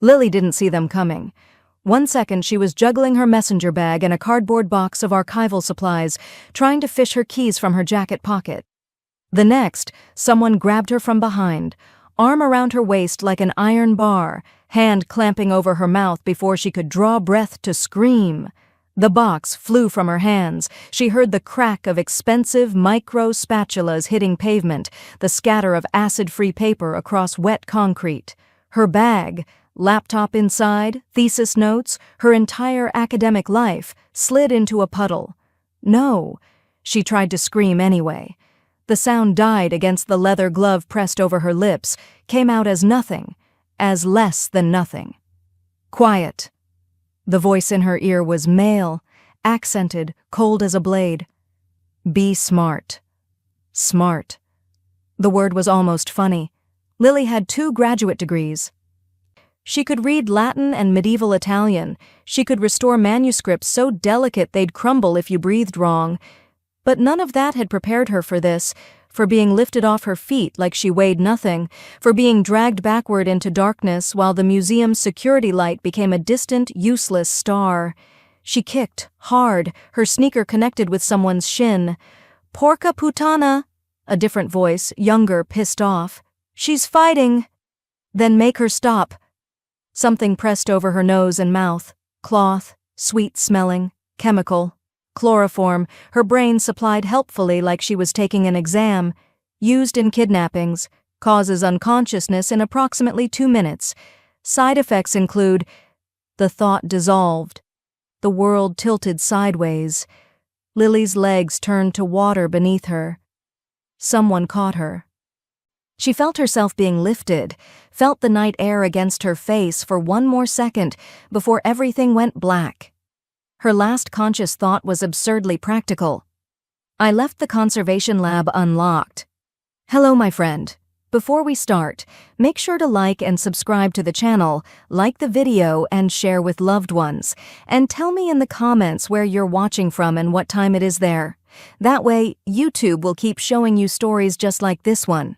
Lily didn't see them coming. 1 second she was juggling her messenger bag and a cardboard box of archival supplies, trying to fish her keys from her jacket pocket. The next, someone grabbed her from behind, arm around her waist like an iron bar, hand clamping over her mouth before she could draw breath to scream. The box flew from her hands. She heard the crack of expensive micro spatulas hitting pavement, the scatter of acid-free paper across wet concrete. Her bag, laptop inside, thesis notes, her entire academic life, slid into a puddle. No, she tried to scream anyway. The sound died against the leather glove pressed over her lips, came out as nothing, as less than nothing. Quiet. The voice in her ear was male, accented, cold as a blade. Be smart. Smart. The word was almost funny. Lily had 2 graduate degrees. She could read Latin and medieval Italian. She could restore manuscripts so delicate they'd crumble if you breathed wrong. But none of that had prepared her for this, for being lifted off her feet like she weighed nothing, for being dragged backward into darkness while the museum's security light became a distant, useless star. She kicked, hard, her sneaker connected with someone's shin. Porca putana! A different voice, younger, pissed off. She's fighting! Then make her stop. Something pressed over her nose and mouth. Cloth, sweet-smelling, chemical. Chloroform, her brain supplied helpfully like she was taking an exam. Used in kidnappings. Causes unconsciousness in approximately 2 minutes. Side effects include... The thought dissolved. The world tilted sideways. Lily's legs turned to water beneath her. Someone caught her. She felt herself being lifted, felt the night air against her face for 1 more second before everything went black. Her last conscious thought was absurdly practical. I left the conservation lab unlocked. Hello, my friend. Before we start, make sure to like and subscribe to the channel, like the video and share with loved ones, and tell me in the comments where you're watching from and what time it is there. That way, YouTube will keep showing you stories just like this one.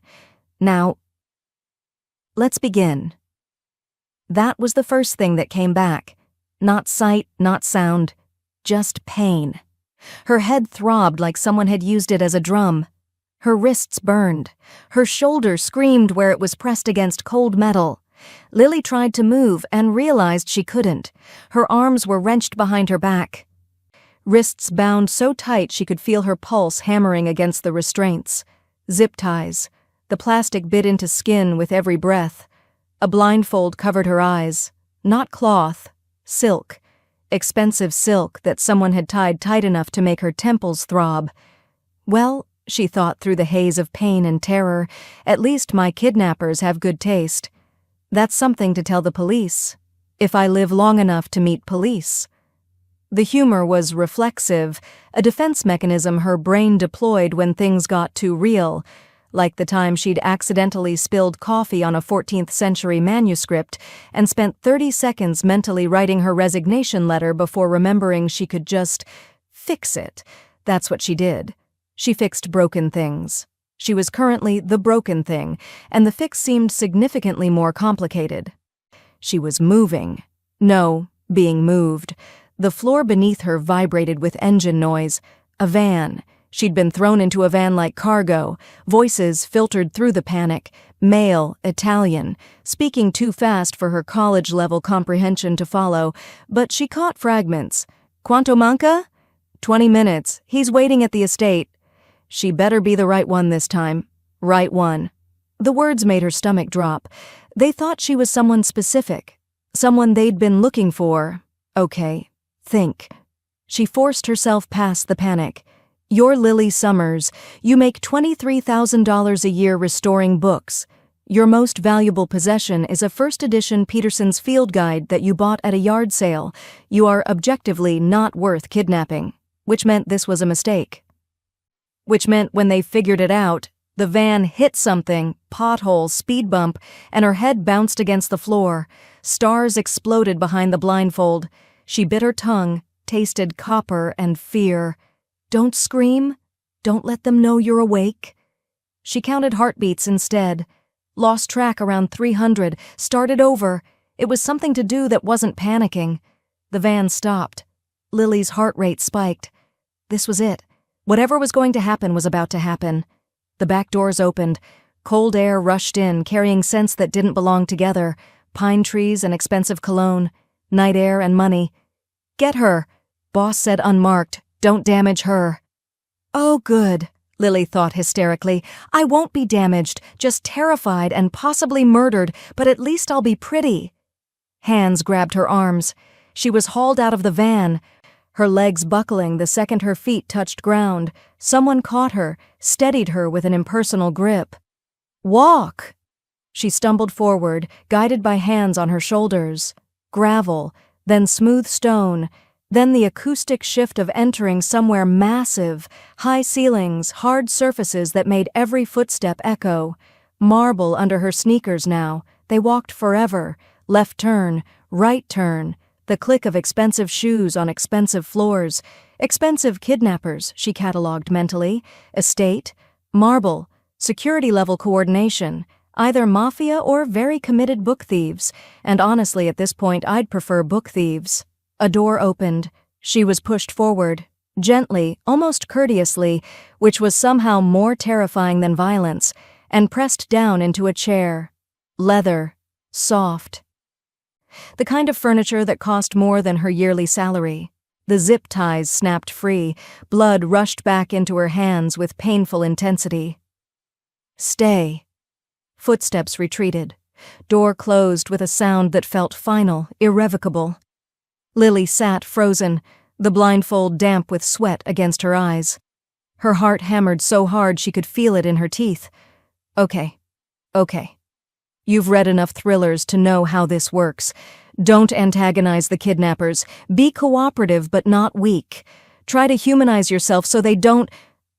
Now, let's begin. That was the first thing that came back. Not sight, not sound, just pain. Her head throbbed like someone had used it as a drum. Her wrists burned. Her shoulder screamed where it was pressed against cold metal. Lily tried to move and realized she couldn't. Her arms were wrenched behind her back. Wrists bound so tight she could feel her pulse hammering against the restraints. Zip ties. The plastic bit into skin with every breath. A blindfold covered her eyes. Not cloth. Silk. Expensive silk that someone had tied tight enough to make her temples throb. Well, she thought through the haze of pain and terror, at least my kidnappers have good taste. That's something to tell the police, if I live long enough to meet police. The humor was reflexive, a defense mechanism her brain deployed when things got too real, like the time she'd accidentally spilled coffee on a 14th century manuscript and spent 30 seconds mentally writing her resignation letter before remembering she could just fix it. That's what she did. She fixed broken things. She was currently the broken thing, and the fix seemed significantly more complicated. She was moving. No, being moved. The floor beneath her vibrated with engine noise. A van. She'd been thrown into a van like cargo. Voices filtered through the panic. Male, Italian, speaking too fast for her college-level comprehension to follow, but she caught fragments. Quanto manca? 20 minutes. He's waiting at the estate. She better be the right one this time. Right one. The words made her stomach drop. They thought she was someone specific. Someone they'd been looking for. Okay. Think. She forced herself past the panic. You're Lily Summers. You make $23,000 a year restoring books. Your most valuable possession is a first-edition Peterson's Field Guide that you bought at a yard sale. You are objectively not worth kidnapping, which meant this was a mistake. Which meant when they figured it out, the van hit something, pothole, speed bump, and her head bounced against the floor. Stars exploded behind the blindfold. She bit her tongue, tasted copper and fear. Don't scream. Don't let them know you're awake. She counted heartbeats instead. Lost track around 300, started over. It was something to do that wasn't panicking. The van stopped. Lily's heart rate spiked. This was it. Whatever was going to happen was about to happen. The back doors opened. Cold air rushed in, carrying scents that didn't belong together. Pine trees and expensive cologne. Night air and money. "Get her," Boss said unmarked. "Don't damage her." "Oh, good," Lily thought hysterically. "I won't be damaged, just terrified and possibly murdered, but at least I'll be pretty." Hands grabbed her arms. She was hauled out of the van, her legs buckling the second her feet touched ground. Someone caught her, steadied her with an impersonal grip. "Walk!" She stumbled forward, guided by hands on her shoulders. Gravel, then smooth stone, then the acoustic shift of entering somewhere massive, high ceilings, hard surfaces that made every footstep echo. Marble under her sneakers now. They walked forever. Left turn, right turn, the click of expensive shoes on expensive floors. Expensive kidnappers, she catalogued mentally. Estate, marble, security-level coordination, either mafia or very committed book thieves, and honestly at this point I'd prefer book thieves. A door opened. She was pushed forward, gently, almost courteously, which was somehow more terrifying than violence, and pressed down into a chair. Leather, soft. The kind of furniture that cost more than her yearly salary. The zip ties snapped free. Blood rushed back into her hands with painful intensity. "Stay." Footsteps retreated. Door closed with a sound that felt final, irrevocable. Lily sat frozen, the blindfold damp with sweat against her eyes. Her heart hammered so hard she could feel it in her teeth. Okay. You've read enough thrillers to know how this works. Don't antagonize the kidnappers. Be cooperative but not weak. Try to humanize yourself so they don't—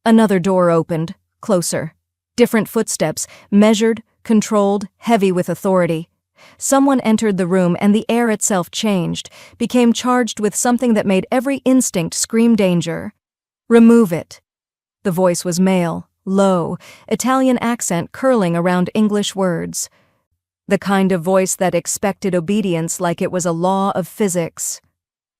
Another door opened, closer. Different footsteps, measured, controlled, heavy with authority. Someone entered the room and the air itself changed, became charged with something that made every instinct scream danger. "Remove it." The voice was male, low, Italian accent curling around English words. The kind of voice that expected obedience like it was a law of physics.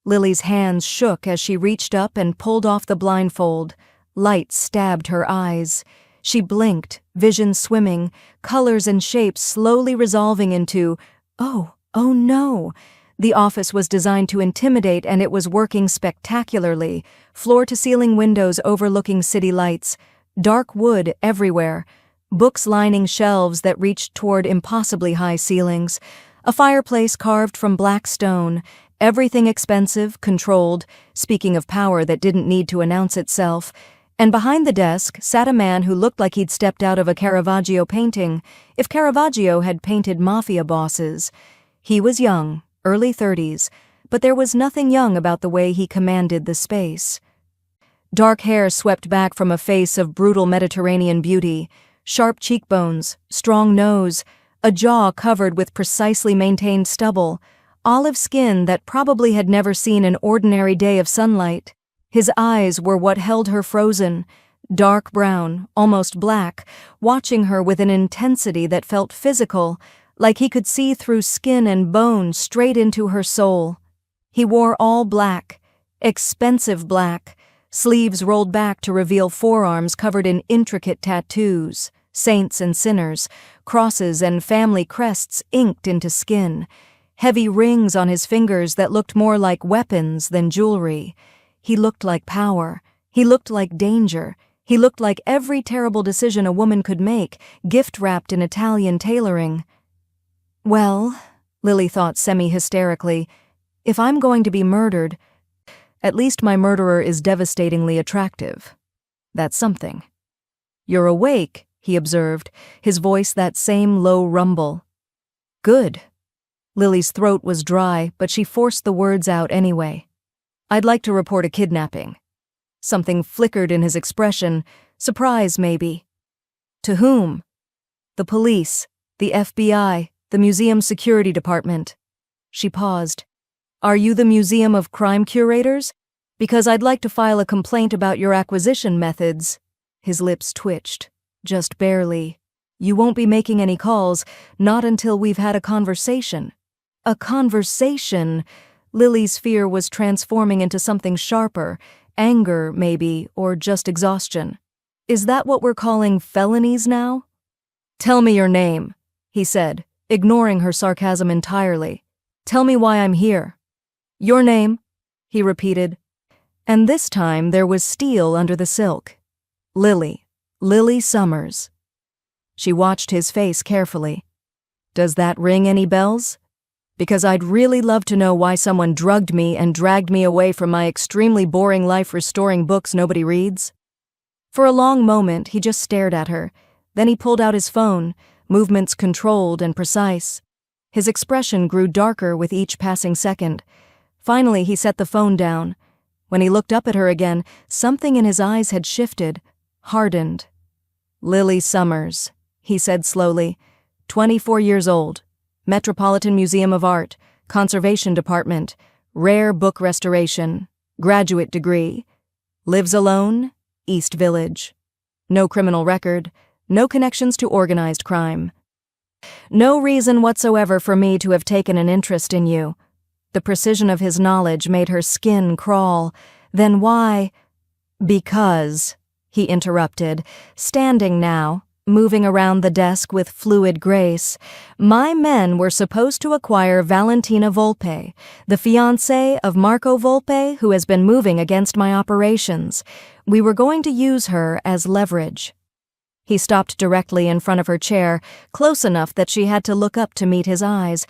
Lily's hands shook as she reached up and pulled off the blindfold. Light stabbed her eyes. She blinked, vision swimming, colors and shapes slowly resolving into, oh no. The office was designed to intimidate and it was working spectacularly. Floor-to-ceiling windows overlooking city lights. Dark wood everywhere. Books lining shelves that reached toward impossibly high ceilings. A fireplace carved from black stone. Everything expensive, controlled, speaking of power that didn't need to announce itself. And behind the desk sat a man who looked like he'd stepped out of a Caravaggio painting, if Caravaggio had painted mafia bosses. He was young, early 30s, but there was nothing young about the way he commanded the space. Dark hair swept back from a face of brutal Mediterranean beauty. Sharp cheekbones, strong nose, a jaw covered with precisely maintained stubble, olive skin that probably had never seen an ordinary day of sunlight. His eyes were what held her frozen, dark brown, almost black, watching her with an intensity that felt physical, like he could see through skin and bone straight into her soul. He wore all black, expensive black, sleeves rolled back to reveal forearms covered in intricate tattoos, saints and sinners, crosses and family crests inked into skin, heavy rings on his fingers that looked more like weapons than jewelry. He looked like power. He looked like danger. He looked like every terrible decision a woman could make, gift-wrapped in Italian tailoring. Well, Lily thought semi-hysterically, if I'm going to be murdered, at least my murderer is devastatingly attractive. That's something. "You're awake," he observed, his voice that same low rumble. "Good." Lily's throat was dry, but she forced the words out anyway. "I'd like to report a kidnapping." Something flickered in his expression, surprise maybe. "To whom?" "The police, the FBI, the museum security department." She paused. "Are you the Museum of Crime Curators? Because I'd like to file a complaint about your acquisition methods." His lips twitched, just barely. "You won't be making any calls, not until we've had a conversation." A conversation. Lily's fear was transforming into something sharper, anger, maybe, or just exhaustion. Is that what we're calling felonies now? Tell me your name, he said, ignoring her sarcasm entirely. Tell me why I'm here. Your name, he repeated. And this time there was steel under the silk. Lily Summers. She watched his face carefully. Does that ring any bells? Because I'd really love to know why someone drugged me and dragged me away from my extremely boring life restoring books nobody reads. For a long moment, he just stared at her. Then he pulled out his phone, movements controlled and precise. His expression grew darker with each passing second. Finally, he set the phone down. When he looked up at her again, something in his eyes had shifted, hardened. Lily Summers, he said slowly, 24 years old, Metropolitan Museum of Art, Conservation Department, Rare Book Restoration, graduate degree, lives alone, East Village. No criminal record, no connections to organized crime. No reason whatsoever for me to have taken an interest in you. The precision of his knowledge made her skin crawl. Then why? Because, he interrupted, standing now, moving around the desk with fluid grace, my men were supposed to acquire Valentina Volpe, the fiancée of Marco Volpe, who has been moving against my operations. We were going to use her as leverage. He stopped directly in front of her chair, close enough that she had to look up to meet his eyes.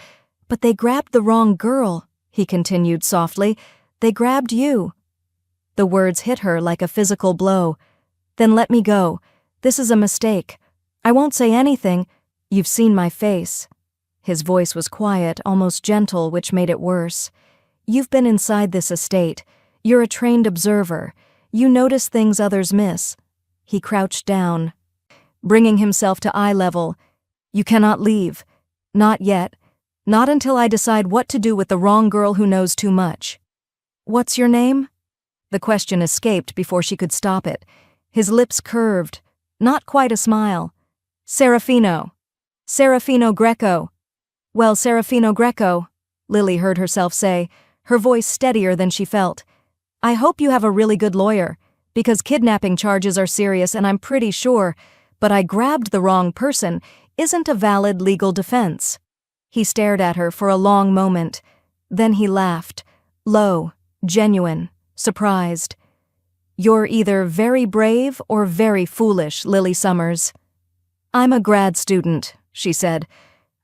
But they grabbed the wrong girl, he continued softly. They grabbed you. The words hit her like a physical blow. Then let me go. This is a mistake. I won't say anything. You've seen my face. His voice was quiet, almost gentle, which made it worse. You've been inside this estate. You're a trained observer. You notice things others miss. He crouched down, bringing himself to eye level. You cannot leave. Not yet. Not until I decide what to do with the wrong girl who knows too much. What's your name? The question escaped before she could stop it. His lips curved. Not quite a smile. Serafino. Serafino Greco. Well, Serafino Greco, Lily heard herself say, her voice steadier than she felt. I hope you have a really good lawyer, because kidnapping charges are serious and I'm pretty sure, but I grabbed the wrong person isn't a valid legal defense. He stared at her for a long moment. Then he laughed, low, genuine, surprised. You're either very brave or very foolish, Lily Summers. I'm a grad student, she said.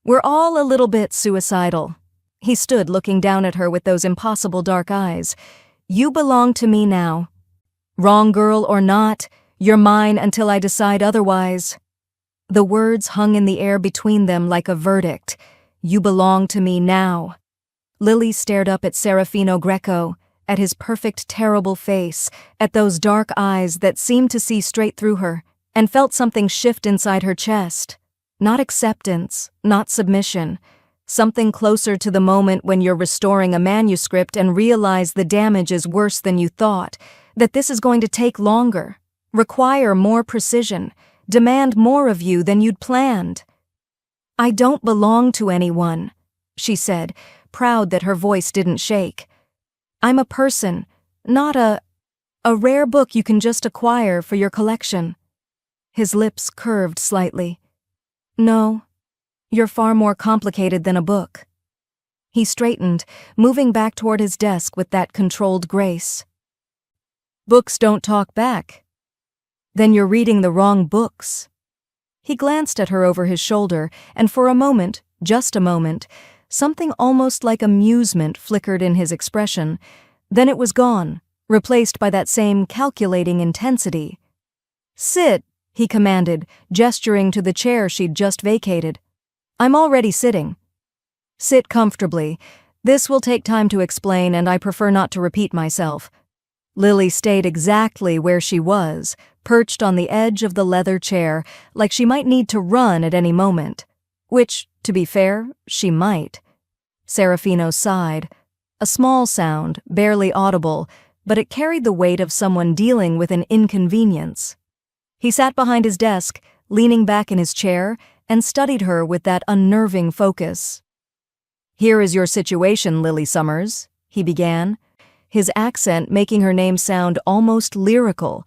We're all a little bit suicidal. He stood looking down at her with those impossible dark eyes. You belong to me now. Wrong girl or not, you're mine until I decide otherwise. The words hung in the air between them like a verdict. You belong to me now. Lily stared up at Serafino Greco, at his perfect, terrible face, at those dark eyes that seemed to see straight through her, and felt something shift inside her chest. Not acceptance, not submission. Something closer to the moment when you're restoring a manuscript and realize the damage is worse than you thought, that this is going to take longer, require more precision, demand more of you than you'd planned. I don't belong to anyone, she said, proud that her voice didn't shake. I'm a person, not a rare book you can just acquire for your collection. His lips curved slightly. No, you're far more complicated than a book. He straightened, moving back toward his desk with that controlled grace. Books don't talk back. Then you're reading the wrong books. He glanced at her over his shoulder, and for a moment, just a moment, something almost like amusement flickered in his expression. Then it was gone, replaced by that same calculating intensity. Sit, he commanded, gesturing to the chair she'd just vacated. I'm already sitting. Sit comfortably. This will take time to explain, and I prefer not to repeat myself. Lily stayed exactly where she was, perched on the edge of the leather chair, like she might need to run at any moment. Which, to be fair, she might. Serafino sighed. A small sound, barely audible, but it carried the weight of someone dealing with an inconvenience. He sat behind his desk, leaning back in his chair, and studied her with that unnerving focus. "Here is your situation, Lily Summers," he began, his accent making her name sound almost lyrical.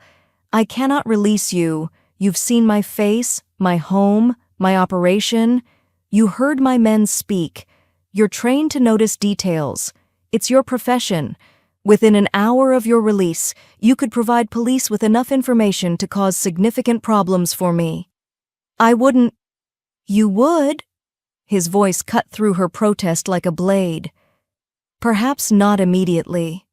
"I cannot release you. You've seen my face, my home, my operation. You heard my men speak. You're trained to notice details. It's your profession. Within an hour of your release, you could provide police with enough information to cause significant problems for me." "I wouldn't." "You would." His voice cut through her protest like a blade. "Perhaps not immediately.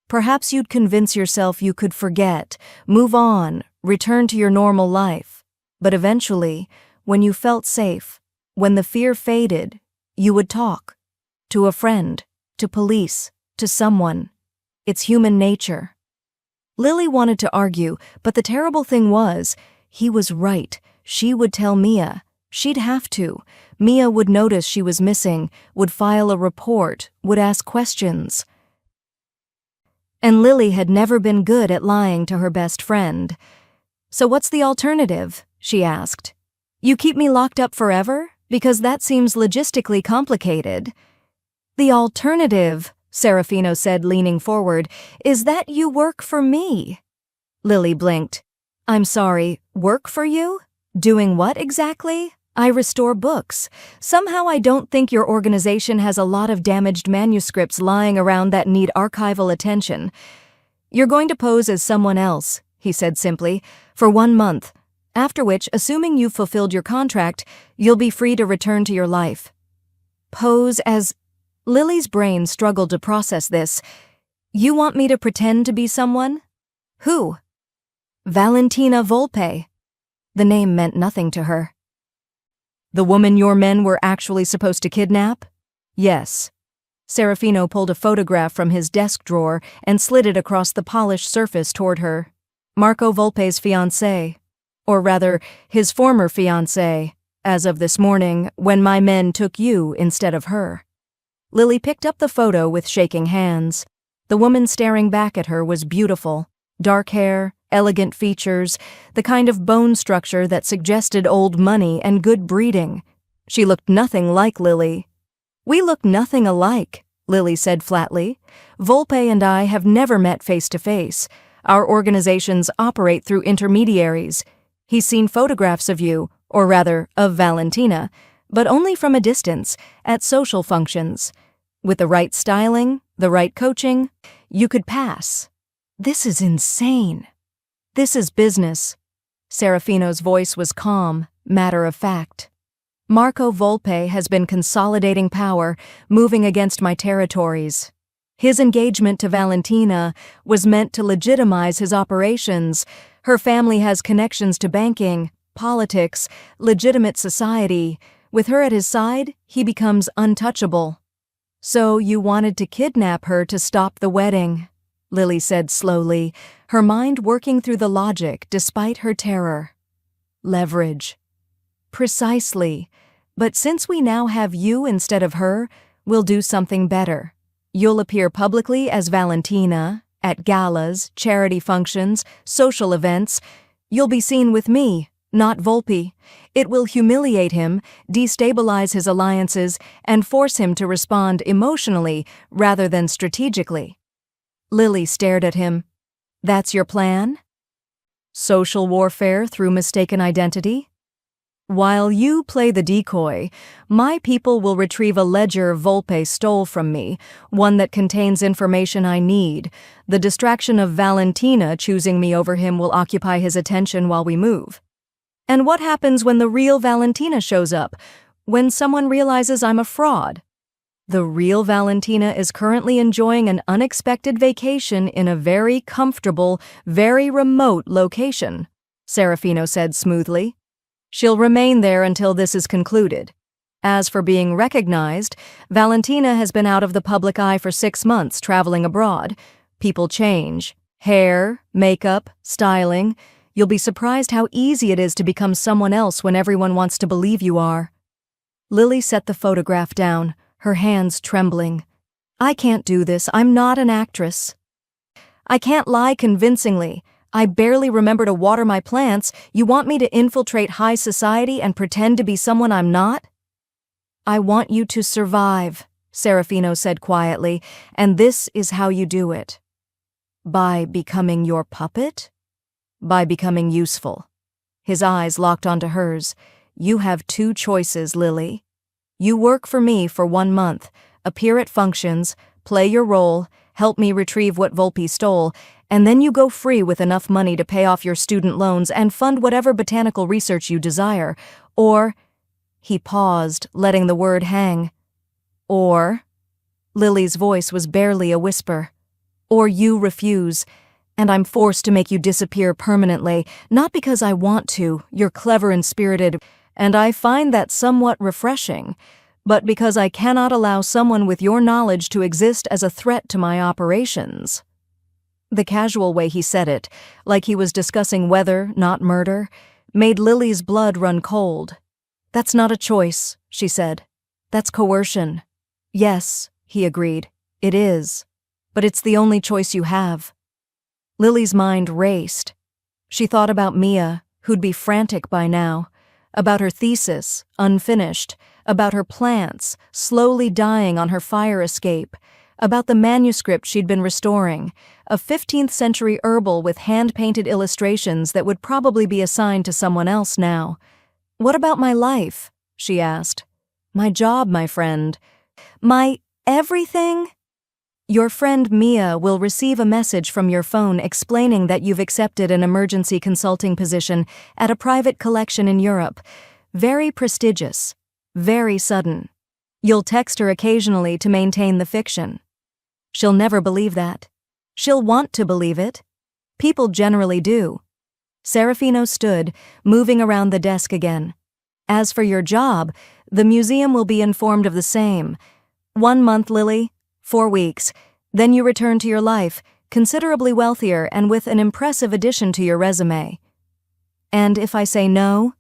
Perhaps you'd convince yourself you could forget, move on, return to your normal life. But eventually, when you felt safe, when the fear faded, you would talk. To a friend, to police, to someone. It's human nature." Lily wanted to argue, but the terrible thing was, he was right. She would tell Mia. She'd have to. Mia would notice she was missing, would file a report, would ask questions. And Lily had never been good at lying to her best friend. "So what's the alternative?" she asked. "You keep me locked up forever? Because that seems logistically complicated." "The alternative," Serafino said, leaning forward, "is that you work for me." Lily blinked. "I'm sorry, work for you? Doing what exactly?" "I restore books. Somehow I don't think your organization has a lot of damaged manuscripts lying around that need archival attention." "You're going to pose as someone else," he said simply, "for 1 month, after which, assuming you've fulfilled your contract, you'll be free to return to your life." "Pose as—" Lily's brain struggled to process this. "You want me to pretend to be someone? Who?" "Valentina Volpe." The name meant nothing to her. "The woman your men were actually supposed to kidnap?" "Yes." Serafino pulled a photograph from his desk drawer and slid it across the polished surface toward her. "Marco Volpe's fiancée. Or rather, his former fiancée, as of this morning, when my men took you instead of her." Lily picked up the photo with shaking hands. The woman staring back at her was beautiful. Dark hair, elegant features, the kind of bone structure that suggested old money and good breeding. She looked nothing like Lily. "We look nothing alike," Lily said flatly. "Volpe and I have never met face to face. Our organizations operate through intermediaries. He's seen photographs of you, or rather, of Valentina, but only from a distance, at social functions. With the right styling, the right coaching, you could pass." "This is insane." "This is business." Serafino's voice was calm, matter-of-fact. "Marco Volpe has been consolidating power, moving against my territories. His engagement to Valentina was meant to legitimize his operations. Her family has connections to banking, politics, legitimate society. With her at his side, he becomes untouchable." "So you wanted to kidnap her to stop the wedding," Lily said slowly, her mind working through the logic despite her terror. "Leverage." "Precisely. But since we now have you instead of her, we'll do something better. You'll appear publicly as Valentina, at galas, charity functions, social events. You'll be seen with me, not Volpe. It will humiliate him, destabilize his alliances, and force him to respond emotionally rather than strategically." Lily stared at him. "That's your plan? Social warfare through mistaken identity? While you play the decoy, my people will retrieve a ledger Volpe stole from me, one that contains information I need. The distraction of Valentina choosing me over him will occupy his attention while we move. And what happens when the real Valentina shows up? When someone realizes I'm a fraud? The real Valentina is currently enjoying an unexpected vacation in a very comfortable, very remote location," Serafino said smoothly. "She'll remain there until this is concluded. As for being recognized, Valentina has been out of the public eye for 6 months traveling abroad. People change. Hair, makeup, styling. You'll be surprised how easy it is to become someone else when everyone wants to believe you are." Lily set the photograph down, her hands trembling. "I can't do this. I'm not an actress. I can't lie convincingly. I barely remember to water my plants. You want me to infiltrate high society and pretend to be someone I'm not?" "I want you to survive," Serafino said quietly, "and this is how you do it. By becoming your puppet? By becoming useful." His eyes locked onto hers. "You have two choices, Lily. You work for me for 1 month, appear at functions, play your role, help me retrieve what Volpe stole, and then you go free with enough money to pay off your student loans and fund whatever botanical research you desire. Or—" He paused, letting the word hang. "Or—" Lily's voice was barely a whisper. "Or you refuse, and I'm forced to make you disappear permanently, not because I want to, you're clever and spirited, and I find that somewhat refreshing, but because I cannot allow someone with your knowledge to exist as a threat to my operations." The casual way he said it, like he was discussing weather, not murder, made Lily's blood run cold. "That's not a choice," she said. "That's coercion." "Yes," he agreed, "it is. But it's the only choice you have." Lily's mind raced. She thought about Mia, who'd be frantic by now, about her thesis, unfinished, about her plants, slowly dying on her fire escape, about the manuscript she'd been restoring, a 15th-century herbal with hand-painted illustrations that would probably be assigned to someone else now. "What about my life?" she asked. "My job, my friend. My everything?" "Your friend Mia will receive a message from your phone explaining that you've accepted an emergency consulting position at a private collection in Europe. Very prestigious. Very sudden. You'll text her occasionally to maintain the fiction. She'll never believe that. She'll want to believe it. People generally do." Serafino stood, moving around the desk again. "As for your job, the museum will be informed of the same. 1 month, Lily. 4 weeks. Then you return to your life, considerably wealthier and with an impressive addition to your resume." "And if I say no?"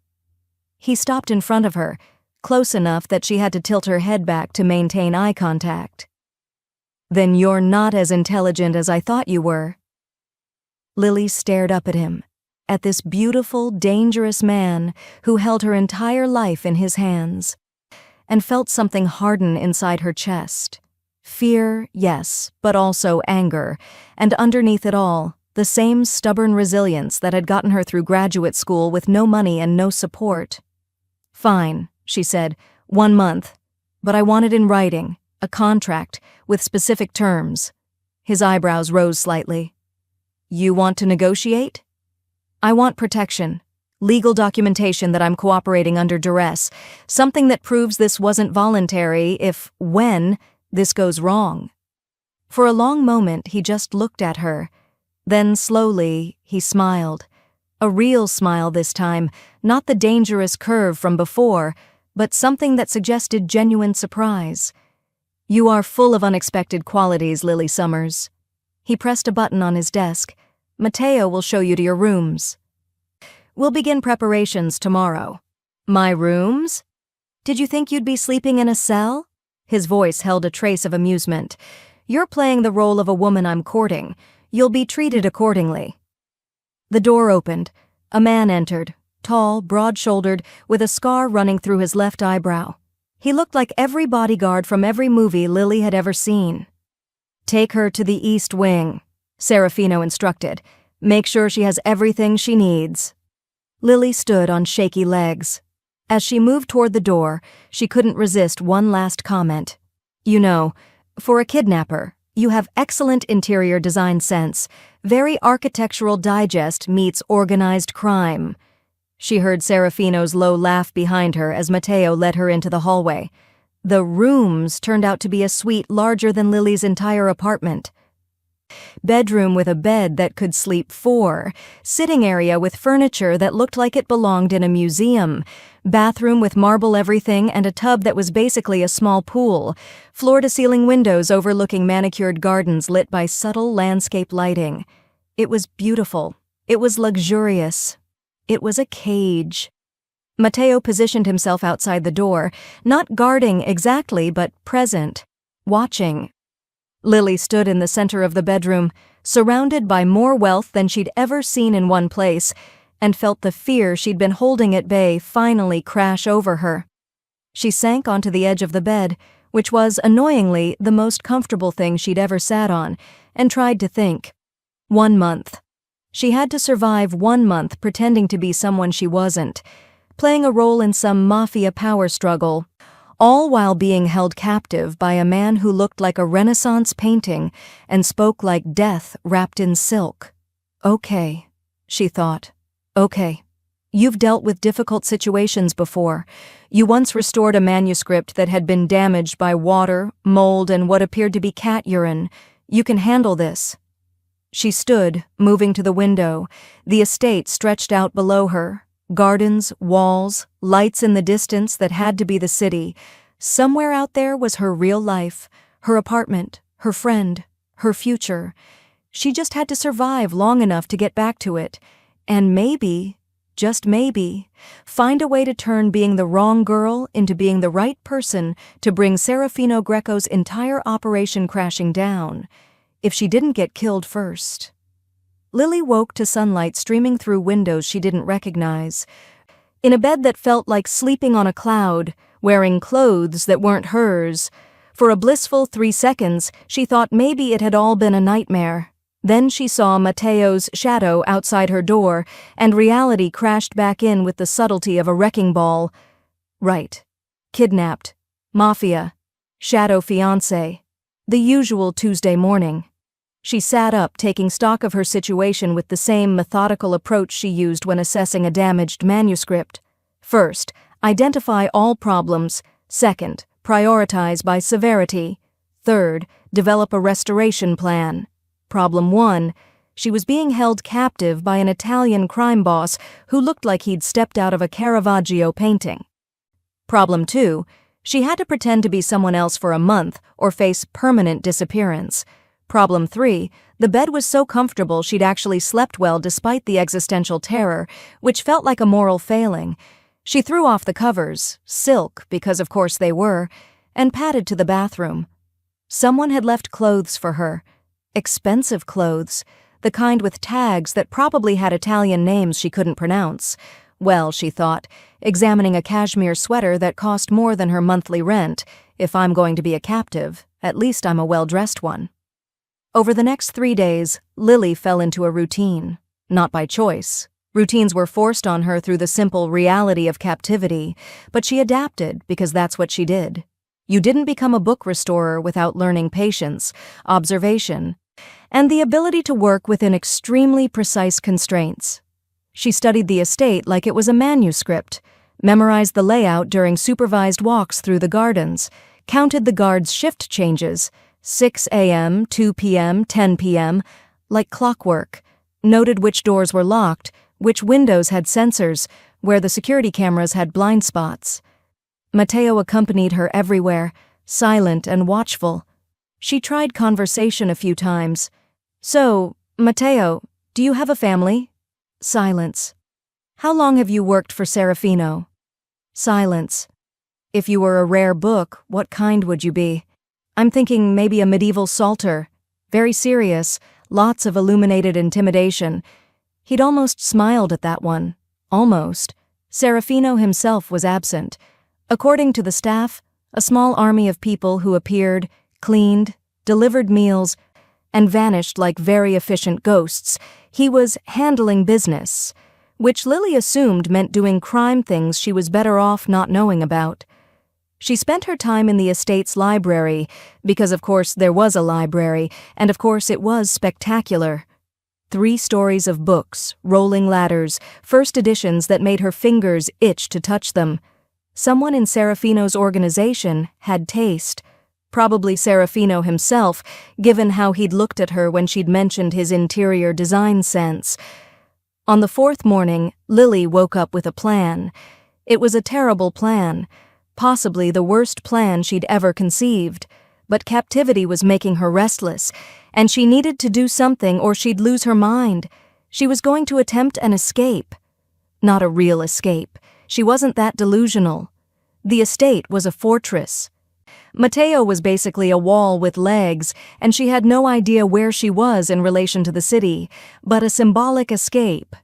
He stopped in front of her, close enough that she had to tilt her head back to maintain eye contact. "Then you're not as intelligent as I thought you were." Lily stared up at him, at this beautiful, dangerous man who held her entire life in his hands, and felt something harden inside her chest. Fear, yes, but also anger, and underneath it all, the same stubborn resilience that had gotten her through graduate school with no money and no support. "Fine," she said, 1 month, but I want it in writing, a contract, with specific terms." His eyebrows rose slightly. "You want to negotiate?" "I want protection. Legal documentation that I'm cooperating under duress, something that proves this wasn't voluntary when this goes wrong." For a long moment he just looked at her. Then slowly he smiled. A real smile this time, not the dangerous curve from before, but something that suggested genuine surprise. "You are full of unexpected qualities, Lily Summers." He pressed a button on his desk. "Matteo will show you to your rooms." "We'll begin preparations tomorrow." "My rooms? Did you think you'd be sleeping in a cell?" His voice held a trace of amusement. "You're playing the role of a woman I'm courting. You'll be treated accordingly." The door opened. A man entered, tall, broad-shouldered, with a scar running through his left eyebrow. He looked like every bodyguard from every movie Lily had ever seen. "Take her to the East Wing," Serafino instructed. "Make sure she has everything she needs." Lily stood on shaky legs. As she moved toward the door, she couldn't resist one last comment. "You know, for a kidnapper, you have excellent interior design sense. Very Architectural Digest meets organized crime." She heard Serafino's low laugh behind her as Matteo led her into the hallway. The rooms turned out to be a suite larger than Lily's entire apartment. Bedroom with a bed that could sleep 4, sitting area with furniture that looked like it belonged in a museum, bathroom with marble everything and a tub that was basically a small pool, floor-to-ceiling windows overlooking manicured gardens lit by subtle landscape lighting. It was beautiful. It was luxurious. It was a cage. Matteo positioned himself outside the door, not guarding exactly, but present, watching. Lily stood in the center of the bedroom, surrounded by more wealth than she'd ever seen in one place, and felt the fear she'd been holding at bay finally crash over her. She sank onto the edge of the bed, which was, annoyingly, the most comfortable thing she'd ever sat on, and tried to think. 1 month. She had to survive 1 month pretending to be someone she wasn't, playing a role in some mafia power struggle, all while being held captive by a man who looked like a Renaissance painting and spoke like death wrapped in silk. Okay, she thought. Okay. You've dealt with difficult situations before. You once restored a manuscript that had been damaged by water, mold, and what appeared to be cat urine. You can handle this. She stood, moving to the window, the estate stretched out below her. Gardens, walls, lights in the distance that had to be the city. Somewhere out there was her real life, her apartment, her friend, her future. She just had to survive long enough to get back to it, and maybe, just maybe, find a way to turn being the wrong girl into being the right person to bring Serafino Greco's entire operation crashing down, if she didn't get killed first. Lily woke to sunlight streaming through windows she didn't recognize. In a bed that felt like sleeping on a cloud, wearing clothes that weren't hers. For a blissful 3 seconds, she thought maybe it had all been a nightmare. Then she saw Matteo's shadow outside her door, and reality crashed back in with the subtlety of a wrecking ball. Right. Kidnapped. Mafia. Shadow fiancé. The usual Tuesday morning. She sat up, taking stock of her situation with the same methodical approach she used when assessing a damaged manuscript. First, identify all problems. Second, prioritize by severity. Third, develop a restoration plan. Problem 1. She was being held captive by an Italian crime boss who looked like he'd stepped out of a Caravaggio painting. Problem 2. She had to pretend to be someone else for a month or face permanent disappearance. Problem 3. The bed was so comfortable she'd actually slept well despite the existential terror, which felt like a moral failing. She threw off the covers, silk, because of course they were, and padded to the bathroom. Someone had left clothes for her. Expensive clothes, the kind with tags that probably had Italian names she couldn't pronounce. Well, she thought, examining a cashmere sweater that cost more than her monthly rent. If I'm going to be a captive, at least I'm a well-dressed one. Over the next 3 days, Lily fell into a routine. Not by choice. Routines were forced on her through the simple reality of captivity, but she adapted because that's what she did. You didn't become a book restorer without learning patience, observation, and the ability to work within extremely precise constraints. She studied the estate like it was a manuscript, memorized the layout during supervised walks through the gardens, counted the guards' shift changes, 6 a.m., 2 p.m., 10 p.m., like clockwork, noted which doors were locked, which windows had sensors, where the security cameras had blind spots. Matteo accompanied her everywhere, silent and watchful. She tried conversation a few times. So, Matteo, do you have a family? Silence. How long have you worked for Serafino? Silence. If you were a rare book, what kind would you be? I'm thinking maybe a medieval psalter. Very serious, lots of illuminated intimidation. He'd almost smiled at that one. Almost. Serafino himself was absent. According to the staff, a small army of people who appeared, cleaned, delivered meals, and vanished like very efficient ghosts. He was handling business, which Lily assumed meant doing crime things she was better off not knowing about. She spent her time in the estate's library, because of course there was a library, and of course it was spectacular. 3 stories of books, rolling ladders, first editions that made her fingers itch to touch them. Someone in Serafino's organization had taste. Probably Serafino himself, given how he'd looked at her when she'd mentioned his interior design sense. On the 4th morning, Lily woke up with a plan. It was a terrible plan. Possibly the worst plan she'd ever conceived. But captivity was making her restless, and she needed to do something or she'd lose her mind. She was going to attempt an escape. Not a real escape. She wasn't that delusional. The estate was a fortress. Matteo was basically a wall with legs, and she had no idea where she was in relation to the city, but a symbolic escape.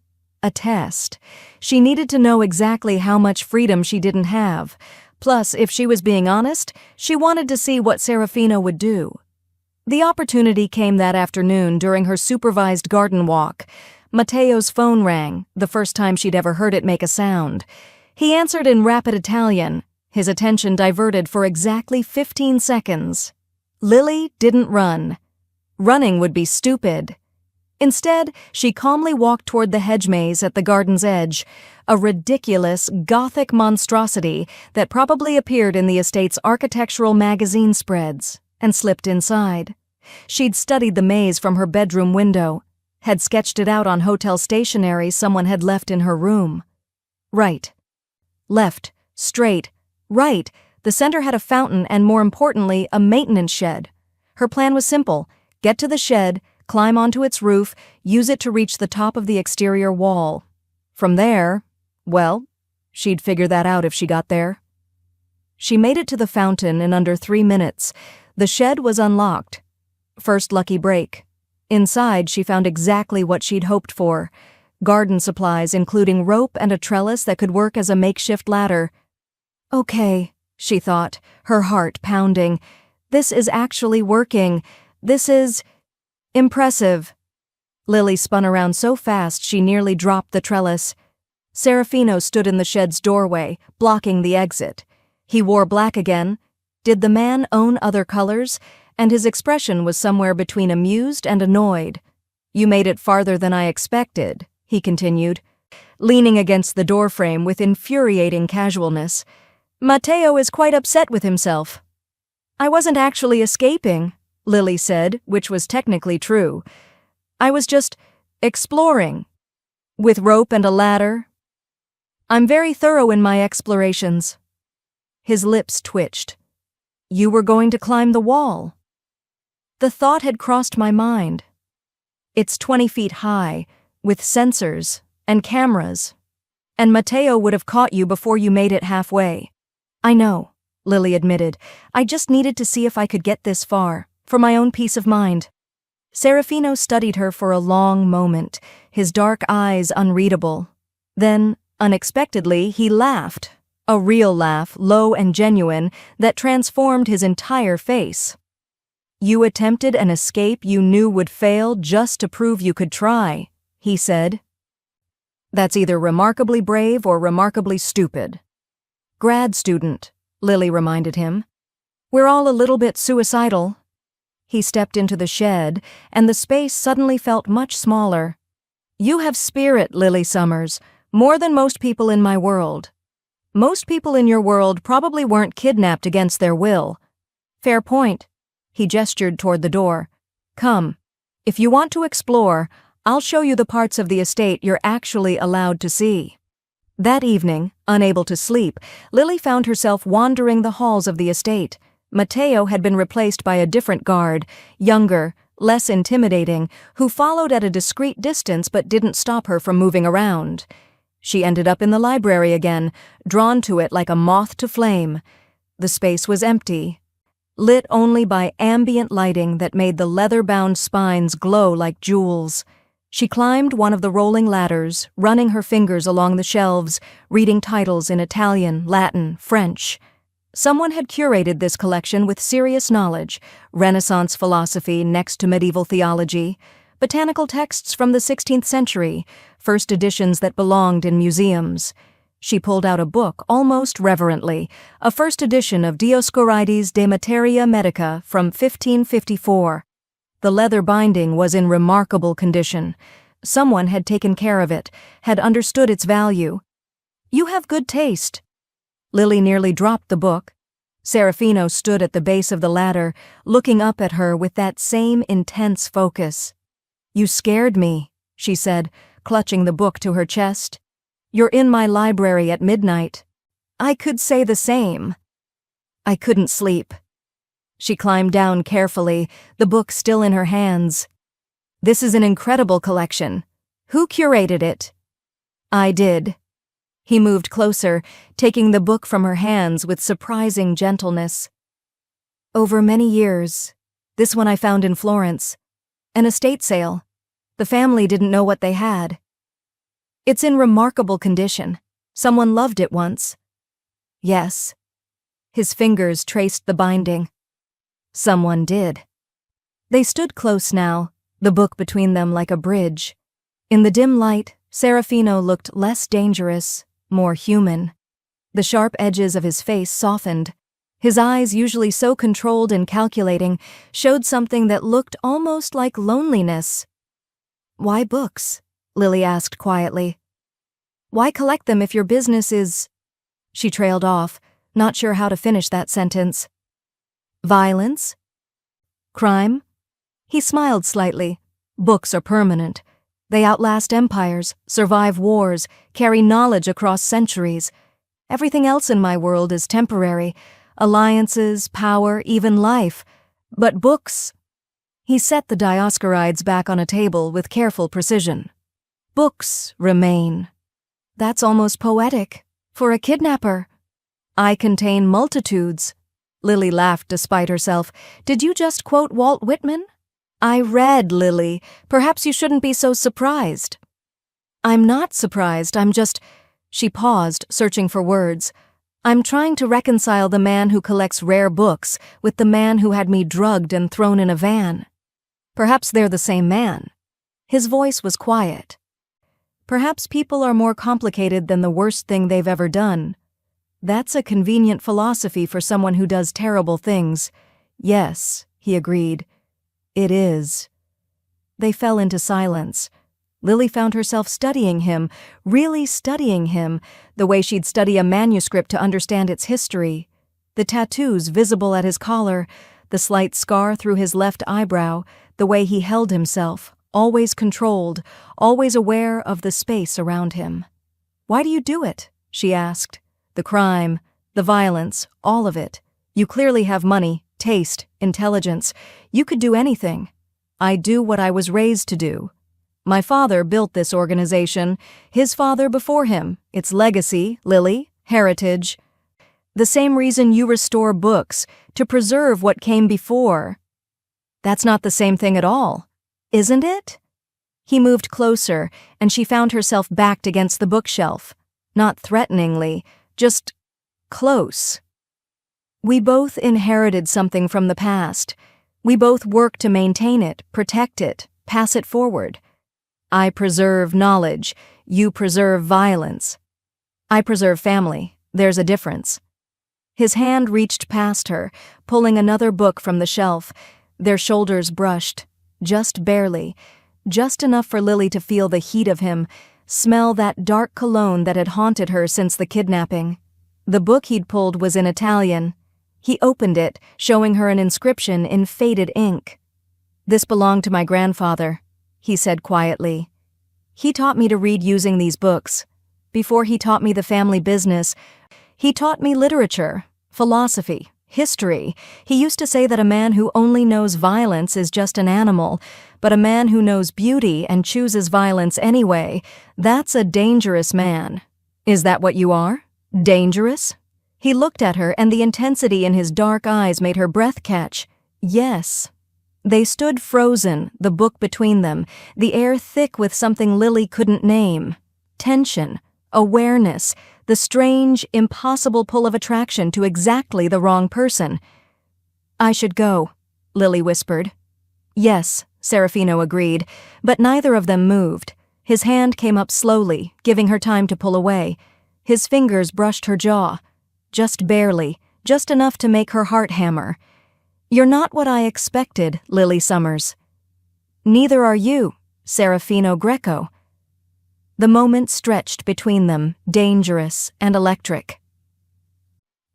A test. She needed to know exactly how much freedom she didn't have. Plus, if she was being honest, she wanted to see what Serafino would do. The opportunity came that afternoon during her supervised garden walk. Matteo's phone rang, the first time she'd ever heard it make a sound. He answered in rapid Italian, his attention diverted for exactly 15 seconds. Lily didn't run. Running would be stupid. Instead, she calmly walked toward the hedge maze at the garden's edge, a ridiculous, Gothic monstrosity that probably appeared in the estate's architectural magazine spreads, and slipped inside. She'd studied the maze from her bedroom window, had sketched it out on hotel stationery someone had left in her room. Right. Left. Straight. Right. The center had a fountain and, more importantly, a maintenance shed. Her plan was simple: get to the shed, climb onto its roof, use it to reach the top of the exterior wall. From there, well, she'd figure that out if she got there. She made it to the fountain in under 3 minutes. The shed was unlocked. First lucky break. Inside, she found exactly what she'd hoped for: garden supplies including rope and a trellis that could work as a makeshift ladder. Okay, she thought, her heart pounding. This is actually working. This is impressive. Lily spun around so fast she nearly dropped the trellis. Serafino stood in the shed's doorway, blocking the exit. He wore black again. Did the man own other colors? And his expression was somewhere between amused and annoyed. You made it farther than I expected, he continued, leaning against the doorframe with infuriating casualness. Matteo is quite upset with himself. I wasn't actually escaping, Lily said, which was technically true. I was just exploring. With rope and a ladder. I'm very thorough in my explorations. His lips twitched. You were going to climb the wall. The thought had crossed my mind. It's 20 feet high, with sensors and cameras. And Matteo would have caught you before you made it halfway. I know, Lily admitted. I just needed to see if I could get this far, for my own peace of mind. Serafino studied her for a long moment, his dark eyes unreadable. Then, unexpectedly, he laughed. A real laugh, low and genuine, that transformed his entire face. You attempted an escape you knew would fail just to prove you could try, he said. That's either remarkably brave or remarkably stupid. Grad student, Lily reminded him. We're all a little bit suicidal. He stepped into the shed, and the space suddenly felt much smaller. You have spirit, Lily Summers, more than most people in my world. Most people in your world probably weren't kidnapped against their will. Fair point. He gestured toward the door. Come. If you want to explore, I'll show you the parts of the estate you're actually allowed to see. That evening, unable to sleep, Lily found herself wandering the halls of the estate. Matteo had been replaced by a different guard, younger, less intimidating, who followed at a discreet distance but didn't stop her from moving around. She ended up in the library again, drawn to it like a moth to flame. The space was empty, lit only by ambient lighting that made the leather-bound spines glow like jewels. She climbed one of the rolling ladders, running her fingers along the shelves, reading titles in Italian, Latin, French. Someone had curated this collection with serious knowledge: Renaissance philosophy next to medieval theology, botanical texts from the 16th century, first editions that belonged in museums. She pulled out a book almost reverently, a first edition of Dioscorides de Materia Medica from 1554. The leather binding was in remarkable condition. Someone had taken care of it, had understood its value. You have good taste. Lily nearly dropped the book. Serafino stood at the base of the ladder, looking up at her with that same intense focus. You scared me, she said, clutching the book to her chest. You're in my library at midnight. I could say the same. I couldn't sleep. She climbed down carefully, the book still in her hands. This is an incredible collection. Who curated it? I did. He moved closer, taking the book from her hands with surprising gentleness. Over many years. This one I found in Florence. An estate sale. The family didn't know what they had. It's in remarkable condition. Someone loved it once. Yes. His fingers traced the binding. Someone did. They stood close now, the book between them like a bridge. In the dim light, Serafino looked less dangerous, more human. The sharp edges of his face softened. His eyes, usually so controlled and calculating, showed something that looked almost like loneliness. "Why books?" Lily asked quietly. "Why collect them if your business is—" She trailed off, not sure how to finish that sentence. "Violence? Crime?" He smiled slightly. "Books are permanent. They outlast empires, survive wars, carry knowledge across centuries. Everything else in my world is temporary. Alliances, power, even life. But books—" He set the Dioscorides back on a table with careful precision. "Books remain. That's almost poetic. For a kidnapper. I contain multitudes." Lily laughed despite herself. "Did you just quote Walt Whitman?" "I read, Lily. Perhaps you shouldn't be so surprised." "I'm not surprised, I'm just—" She paused, searching for words. "I'm trying to reconcile the man who collects rare books with the man who had me drugged and thrown in a van. Perhaps they're the same man." His voice was quiet. "Perhaps people are more complicated than the worst thing they've ever done. That's a convenient philosophy for someone who does terrible things." "Yes," he agreed. "It is." They fell into silence. Lily found herself studying him, really studying him, the way she'd study a manuscript to understand its history. The tattoos visible at his collar, the slight scar through his left eyebrow, the way he held himself, always controlled, always aware of the space around him. "Why do you do it?" she asked. "The crime, the violence, all of it. You clearly have money, taste, intelligence. You could do anything." "I do what I was raised to do. My father built this organization, his father before him. It's legacy, Lily, heritage. The same reason you restore books, to preserve what came before." "That's not the same thing at all, isn't it?" He moved closer, and she found herself backed against the bookshelf. Not threateningly, just close. "We both inherited something from the past. We both work to maintain it, protect it, pass it forward. I preserve knowledge, you preserve violence. I preserve family, there's a difference." His hand reached past her, pulling another book from the shelf. Their shoulders brushed, just barely, just enough for Lily to feel the heat of him, smell that dark cologne that had haunted her since the kidnapping. The book he'd pulled was in Italian. He opened it, showing her an inscription in faded ink. "This belonged to my grandfather," he said quietly. "He taught me to read using these books. Before he taught me the family business, he taught me literature, philosophy, history. He used to say that a man who only knows violence is just an animal, but a man who knows beauty and chooses violence anyway, that's a dangerous man. Is that what you are? Dangerous?" He looked at her, and the intensity in his dark eyes made her breath catch. "Yes." They stood frozen, the book between them, the air thick with something Lily couldn't name. Tension, awareness, the strange, impossible pull of attraction to exactly the wrong person. "I should go," Lily whispered. "Yes," Serafino agreed, but neither of them moved. His hand came up slowly, giving her time to pull away. His fingers brushed her jaw. Just barely, just enough to make her heart hammer. "You're not what I expected, Lily Summers." "Neither are you, Serafino Greco." The moment stretched between them, dangerous and electric.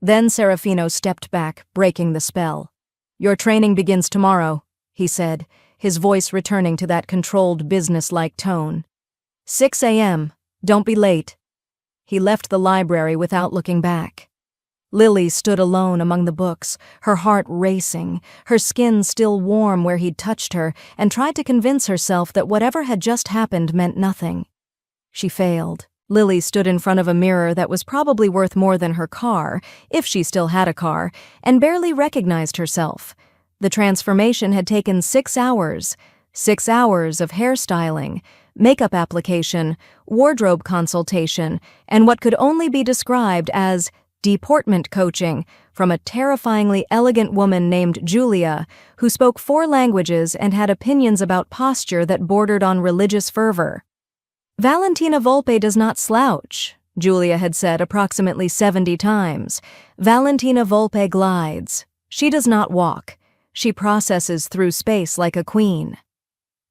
Then Serafino stepped back, breaking the spell. "Your training begins tomorrow," he said, his voice returning to that controlled, business-like tone. 6 a.m. Don't be late." He left the library without looking back. Lily stood alone among the books, her heart racing, her skin still warm where he'd touched her, and tried to convince herself that whatever had just happened meant nothing. She failed. Lily stood in front of a mirror that was probably worth more than her car, if she still had a car, and barely recognized herself. The transformation had taken 6 hours. 6 hours of hairstyling, makeup application, wardrobe consultation, and what could only be described as deportment coaching from a terrifyingly elegant woman named Julia, who spoke 4 languages and had opinions about posture that bordered on religious fervor. "Valentina Volpe does not slouch," Julia had said approximately 70 times. "Valentina Volpe glides. She does not walk. She processes through space like a queen."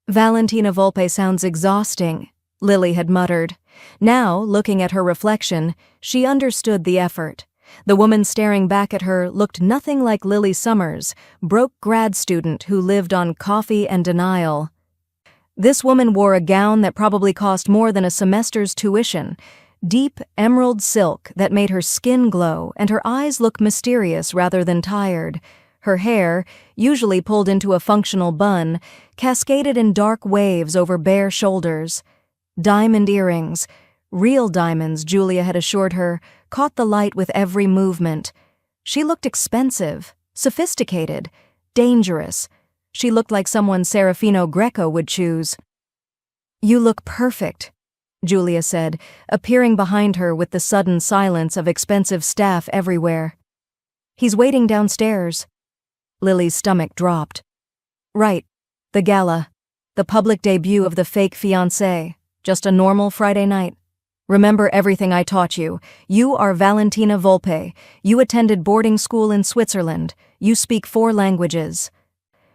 "Valentina Volpe sounds exhausting," Lily had muttered. Now, looking at her reflection, she understood the effort. The woman staring back at her looked nothing like Lily Summers, broke grad student who lived on coffee and denial. This woman wore a gown that probably cost more than a semester's tuition, deep emerald silk that made her skin glow and her eyes look mysterious rather than tired. Her hair, usually pulled into a functional bun, cascaded in dark waves over bare shoulders. Diamond earrings, real diamonds, Julia had assured her, caught the light with every movement. She looked expensive, sophisticated, dangerous. She looked like someone Serafino Greco would choose. "You look perfect," Julia said, appearing behind her with the sudden silence of expensive staff everywhere. "He's waiting downstairs." Lily's stomach dropped. "Right, the gala, the public debut of the fake fiancé, just a normal Friday night. Remember everything I taught you. You are Valentina Volpe. You attended boarding school in Switzerland. You speak 4 languages.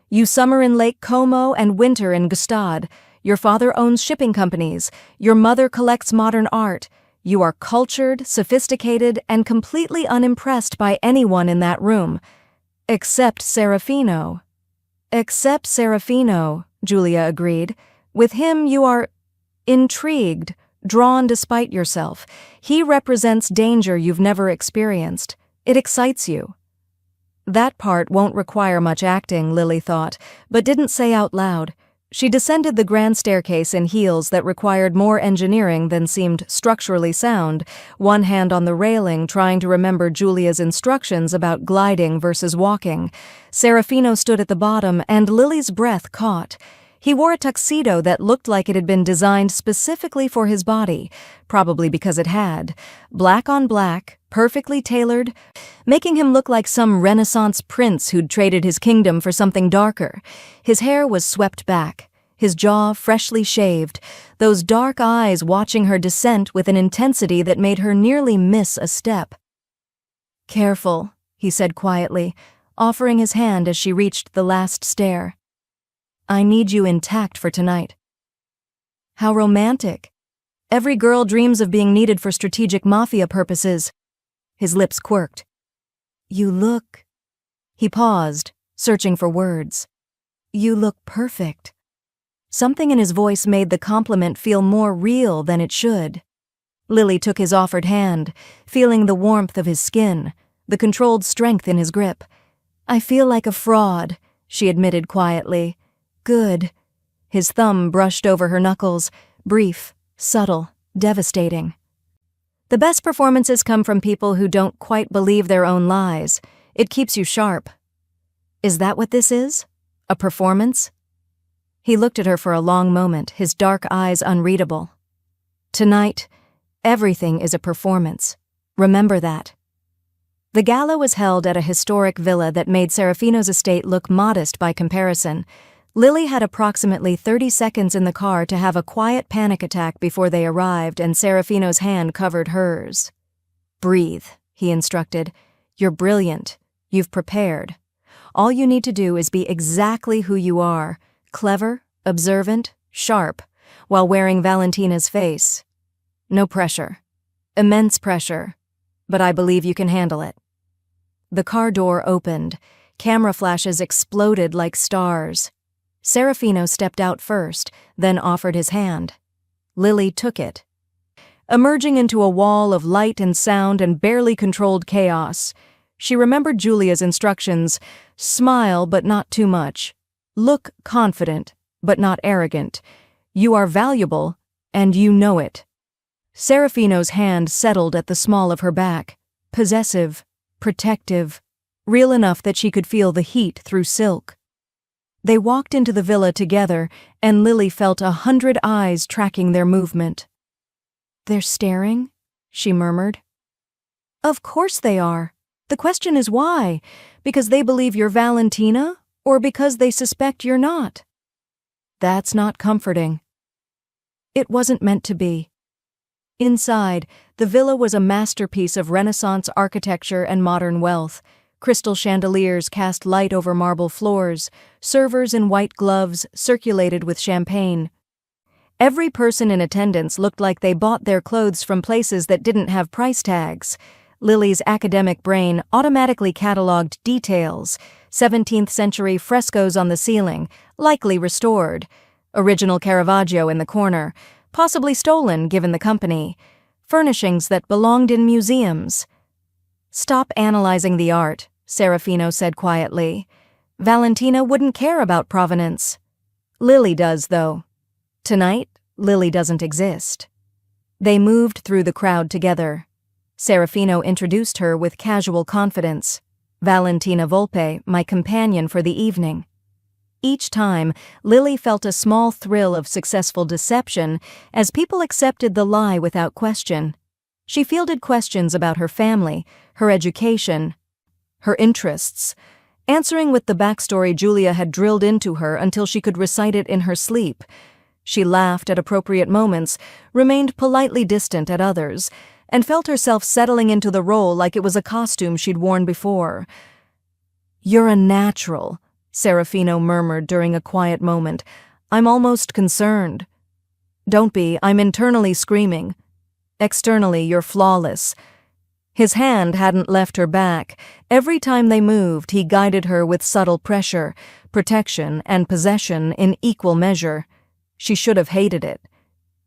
You summer in Lake Como and winter in Gstaad. Your father owns shipping companies. Your mother collects modern art. You are cultured, sophisticated, and completely unimpressed by anyone in that room. Except Serafino." "Except Serafino," Julia agreed. "With him you are intrigued, drawn despite yourself. He represents danger you've never experienced. It excites you." That part won't require much acting, Lily thought, but didn't say out loud. She descended the grand staircase in heels that required more engineering than seemed structurally sound, one hand on the railing trying to remember Julia's instructions about gliding versus walking. Serafino stood at the bottom, and Lily's breath caught. He wore a tuxedo that looked like it had been designed specifically for his body, probably because it had. Black on black, perfectly tailored, making him look like some Renaissance prince who'd traded his kingdom for something darker. His hair was swept back, his jaw freshly shaved, those dark eyes watching her descent with an intensity that made her nearly miss a step. "Careful," he said quietly, offering his hand as she reached the last stair. "I need you intact for tonight." How romantic. Every girl dreams of being needed for strategic Mafia purposes. His lips quirked. "You look..." He paused, searching for words. "You look perfect." Something in his voice made the compliment feel more real than it should. Lily took his offered hand, feeling the warmth of his skin, the controlled strength in his grip. "I feel like a fraud," she admitted quietly. "Good." His thumb brushed over her knuckles, brief, subtle, devastating. "The best performances come from people who don't quite believe their own lies. It keeps you sharp." "Is that what this is? A performance?" He looked at her for a long moment, his dark eyes unreadable. "Tonight, everything is a performance. Remember that." The gala was held at a historic villa that made Serafino's estate look modest by comparison. Lily had approximately 30 seconds in the car to have a quiet panic attack before they arrived, and Serafino's hand covered hers. "Breathe," he instructed. "You're brilliant. You've prepared. All you need to do is be exactly who you are, clever, observant, sharp, while wearing Valentina's face. No pressure. Immense pressure. But I believe you can handle it." The car door opened. Camera flashes exploded like stars. Serafino stepped out first, then offered his hand. Lily took it. Emerging into a wall of light and sound and barely controlled chaos, she remembered Julia's instructions: smile but not too much. Look confident, but not arrogant. You are valuable, and you know it. Serafino's hand settled at the small of her back, possessive, protective, real enough that she could feel the heat through silk. They walked into the villa together, and Lily felt 100 eyes tracking their movement. "They're staring?" she murmured. "Of course they are," The question is why? Because they believe you're Valentina, or because they suspect you're not? That's not comforting. It wasn't meant to be. Inside, the villa was a masterpiece of Renaissance architecture and modern wealth. Crystal chandeliers cast light over marble floors. Servers in white gloves circulated with champagne. Every person in attendance looked like they bought their clothes from places that didn't have price tags. Lily's academic brain automatically catalogued details. 17th century frescoes on the ceiling, likely restored. Original Caravaggio in the corner, possibly stolen given the company. Furnishings that belonged in museums. Stop analyzing the art, Serafino said quietly. Valentina wouldn't care about provenance. Lily does, though. Tonight, Lily doesn't exist. They moved through the crowd together. Serafino introduced her with casual confidence. Valentina Volpe, my companion for the evening. Each time, Lily felt a small thrill of successful deception as people accepted the lie without question. She fielded questions about her family, her education, her interests, answering with the backstory Julia had drilled into her until she could recite it in her sleep. She laughed at appropriate moments, remained politely distant at others, and felt herself settling into the role like it was a costume she'd worn before. "You're a natural," Serafino murmured during a quiet moment. "I'm almost concerned." "Don't be, I'm internally screaming. Externally, you're flawless." His hand hadn't left her back. Every time they moved, he guided her with subtle pressure, protection and possession in equal measure. She should have hated it.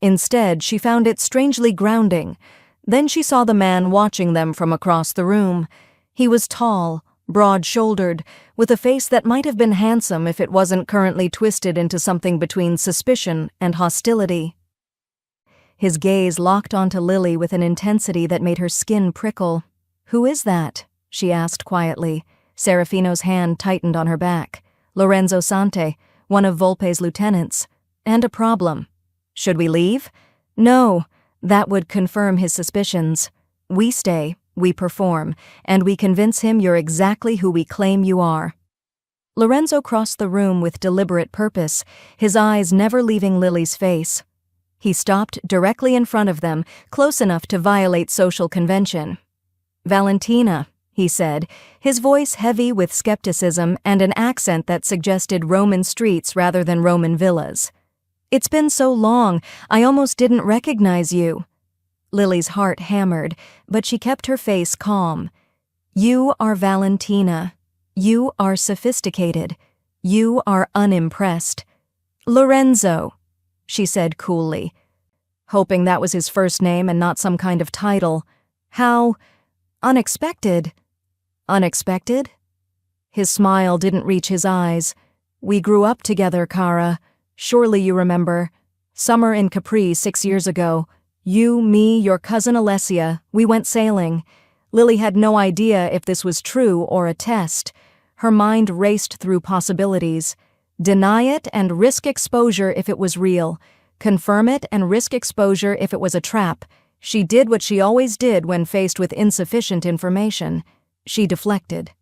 Instead, she found it strangely grounding. Then she saw the man watching them from across the room. He was tall, broad-shouldered, with a face that might have been handsome if it wasn't currently twisted into something between suspicion and hostility. His gaze locked onto Lily with an intensity that made her skin prickle. "Who is that?" she asked quietly. Serafino's hand tightened on her back. "Lorenzo Sante, one of Volpe's lieutenants. And a problem. Should we leave?" "No, that would confirm his suspicions. We stay, we perform, and we convince him you're exactly who we claim you are." Lorenzo crossed the room with deliberate purpose, his eyes never leaving Lily's face. He stopped directly in front of them, close enough to violate social convention. "Valentina," he said, his voice heavy with skepticism and an accent that suggested Roman streets rather than Roman villas. "It's been so long, I almost didn't recognize you." Lily's heart hammered, but she kept her face calm. "You are Valentina. You are sophisticated. You are unimpressed." "Lorenzo," she said coolly, hoping that was his first name and not some kind of title. "How unexpected." "Unexpected?" His smile didn't reach his eyes. "We grew up together, Cara. Surely you remember. Summer in Capri 6 years ago. You, me, your cousin Alessia, we went sailing." Lily had no idea if this was true or a test. Her mind raced through possibilities. Deny it and risk exposure if it was real. Confirm it and risk exposure if it was a trap. She did what she always did when faced with insufficient information. She deflected.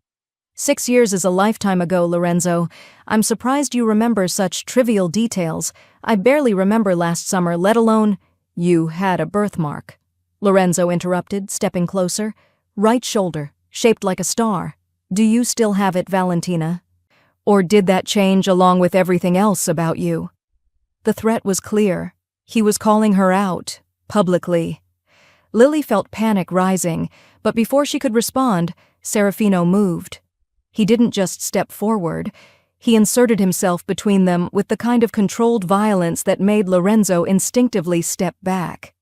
6 years is a lifetime ago, Lorenzo. I'm surprised you remember such trivial details. I barely remember last summer, let alone— You had a birthmark. Lorenzo interrupted, stepping closer. Right shoulder, shaped like a star. Do you still have it, Valentina? Or did that change along with everything else about you? The threat was clear. He was calling her out, publicly. Lily felt panic rising, but before she could respond, Serafino moved. He didn't just step forward. He inserted himself between them with the kind of controlled violence that made Lorenzo instinctively step back.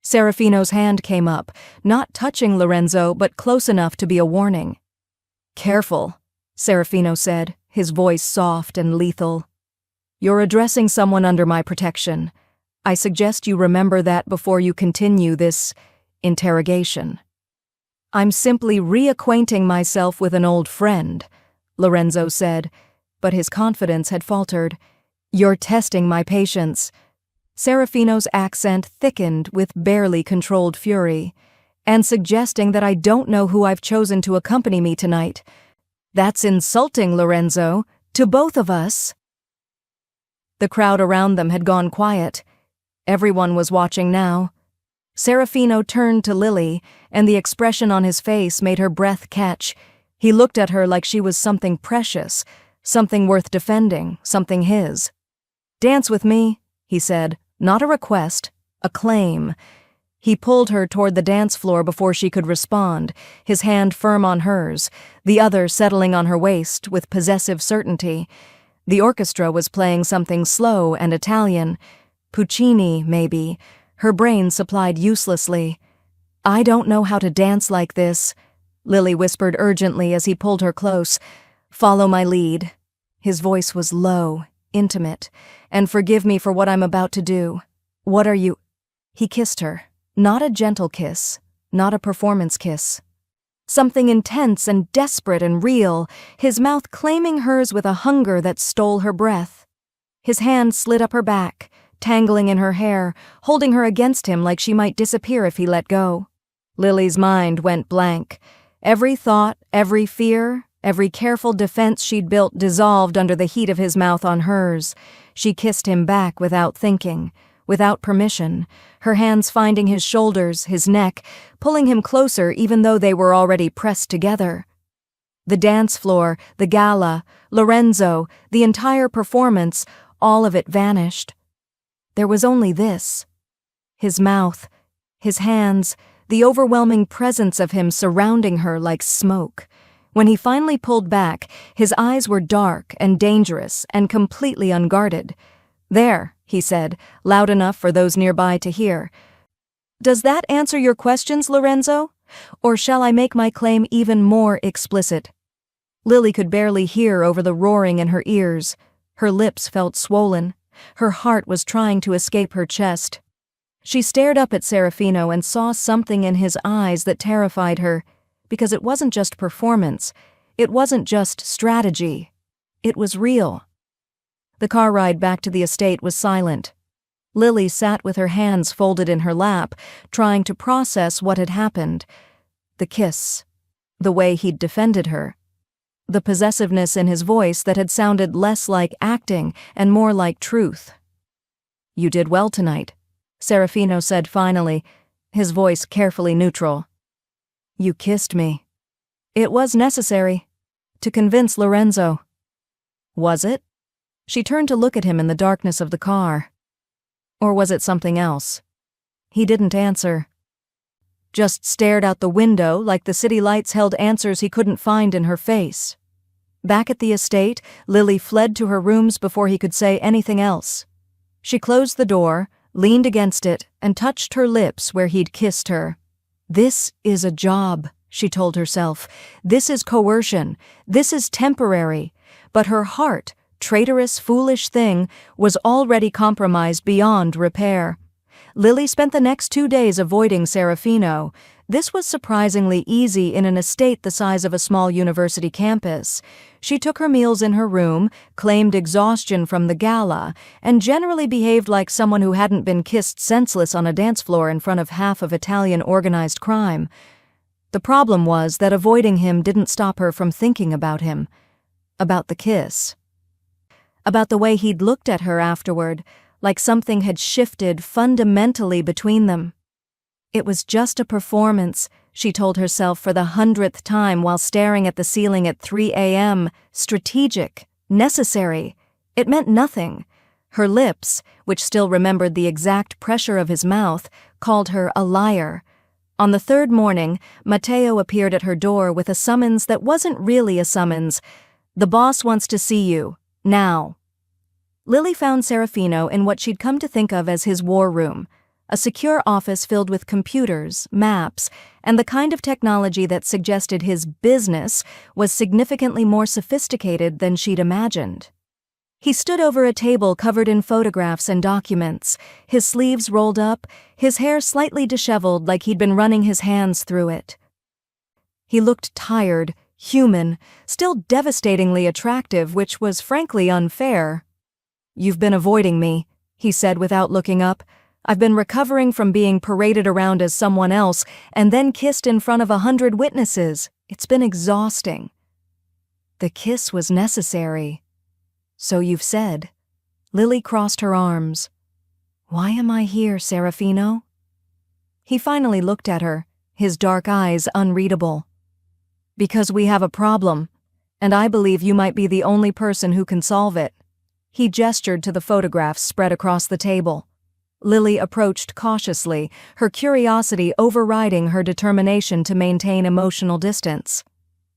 Serafino's hand came up, not touching Lorenzo but close enough to be a warning. "Careful," Serafino said, his voice soft and lethal. "You're addressing someone under my protection. I suggest you remember that before you continue this interrogation." "I'm simply reacquainting myself with an old friend," Lorenzo said, but his confidence had faltered. "You're testing my patience." Serafino's accent thickened with barely controlled fury. and suggesting that I don't know who I've chosen to accompany me tonight. That's insulting, Lorenzo, to both of us." The crowd around them had gone quiet. Everyone was watching now. Serafino turned to Lily, and the expression on his face made her breath catch. He looked at her like she was something precious, something worth defending, something his. "Dance with me," he said, not a request, a claim. He pulled her toward the dance floor before she could respond, his hand firm on hers, the other settling on her waist with possessive certainty. The orchestra was playing something slow and Italian. Puccini, maybe. Her brain supplied uselessly. "I don't know how to dance like this," Lily whispered urgently as he pulled her close. "Follow my lead." His voice was low, intimate. "And forgive me for what I'm about to do. What are you—" He kissed her. Not a gentle kiss, not a performance kiss. Something intense and desperate and real, his mouth claiming hers with a hunger that stole her breath. His hand slid up her back, tangling in her hair, holding her against him like she might disappear if he let go. Lily's mind went blank. Every thought, every fear, every careful defense she'd built dissolved under the heat of his mouth on hers. She kissed him back without thinking, without permission, her hands finding his shoulders, his neck, pulling him closer even though they were already pressed together. The dance floor, the gala, Lorenzo, the entire performance, all of it vanished. There was only this. His mouth, his hands, the overwhelming presence of him surrounding her like smoke. When he finally pulled back, his eyes were dark and dangerous and completely unguarded. "There," he said, loud enough for those nearby to hear. "Does that answer your questions, Lorenzo? Or shall I make my claim even more explicit?" Lily could barely hear over the roaring in her ears. Her lips felt swollen. Her heart was trying to escape her chest. She stared up at Serafino and saw something in his eyes that terrified her, because it wasn't just performance, it wasn't just strategy. It was real. The car ride back to the estate was silent. Lily sat with her hands folded in her lap, trying to process what had happened. The kiss. The way he'd defended her. The possessiveness in his voice that had sounded less like acting and more like truth. "You did well tonight," Serafino said finally, his voice carefully neutral. "You kissed me. It was necessary. To convince Lorenzo." "Was it?" She turned to look at him in the darkness of the car. Or was it something else? He didn't answer. Just stared out the window like the city lights held answers he couldn't find in her face. Back at the estate, Lily fled to her rooms before he could say anything else. She closed the door, leaned against it, and touched her lips where he'd kissed her. "This is a job," she told herself. "This is coercion. This is temporary." But her heart, traitorous, foolish thing, was already compromised beyond repair. Lily spent the next 2 days avoiding Serafino. This was surprisingly easy in an estate the size of a small university campus. She took her meals in her room, claimed exhaustion from the gala, and generally behaved like someone who hadn't been kissed senseless on a dance floor in front of half of Italian organized crime. The problem was that avoiding him didn't stop her from thinking about him. About the kiss. About the way he'd looked at her afterward, like something had shifted fundamentally between them. It was just a performance, she told herself for the 100th time while staring at the ceiling at 3 a.m., strategic, necessary. It meant nothing. Her lips, which still remembered the exact pressure of his mouth, called her a liar. On the 3rd morning, Matteo appeared at her door with a summons that wasn't really a summons. "The boss wants to see you. Now." Lily found Serafino in what she'd come to think of as his war room, a secure office filled with computers, maps, and the kind of technology that suggested his business was significantly more sophisticated than she'd imagined. He stood over a table covered in photographs and documents, his sleeves rolled up, his hair slightly disheveled like he'd been running his hands through it. He looked tired, human, still devastatingly attractive, which was frankly unfair. "You've been avoiding me," he said without looking up. I've been recovering from being paraded around as someone else and then kissed in front of 100 witnesses. It's been exhausting. The kiss was necessary. So you've said. Lily crossed her arms. Why am I here, Serafino? He finally looked at her, his dark eyes unreadable. Because we have a problem, and I believe you might be the only person who can solve it. He gestured to the photographs spread across the table. Lily approached cautiously, her curiosity overriding her determination to maintain emotional distance.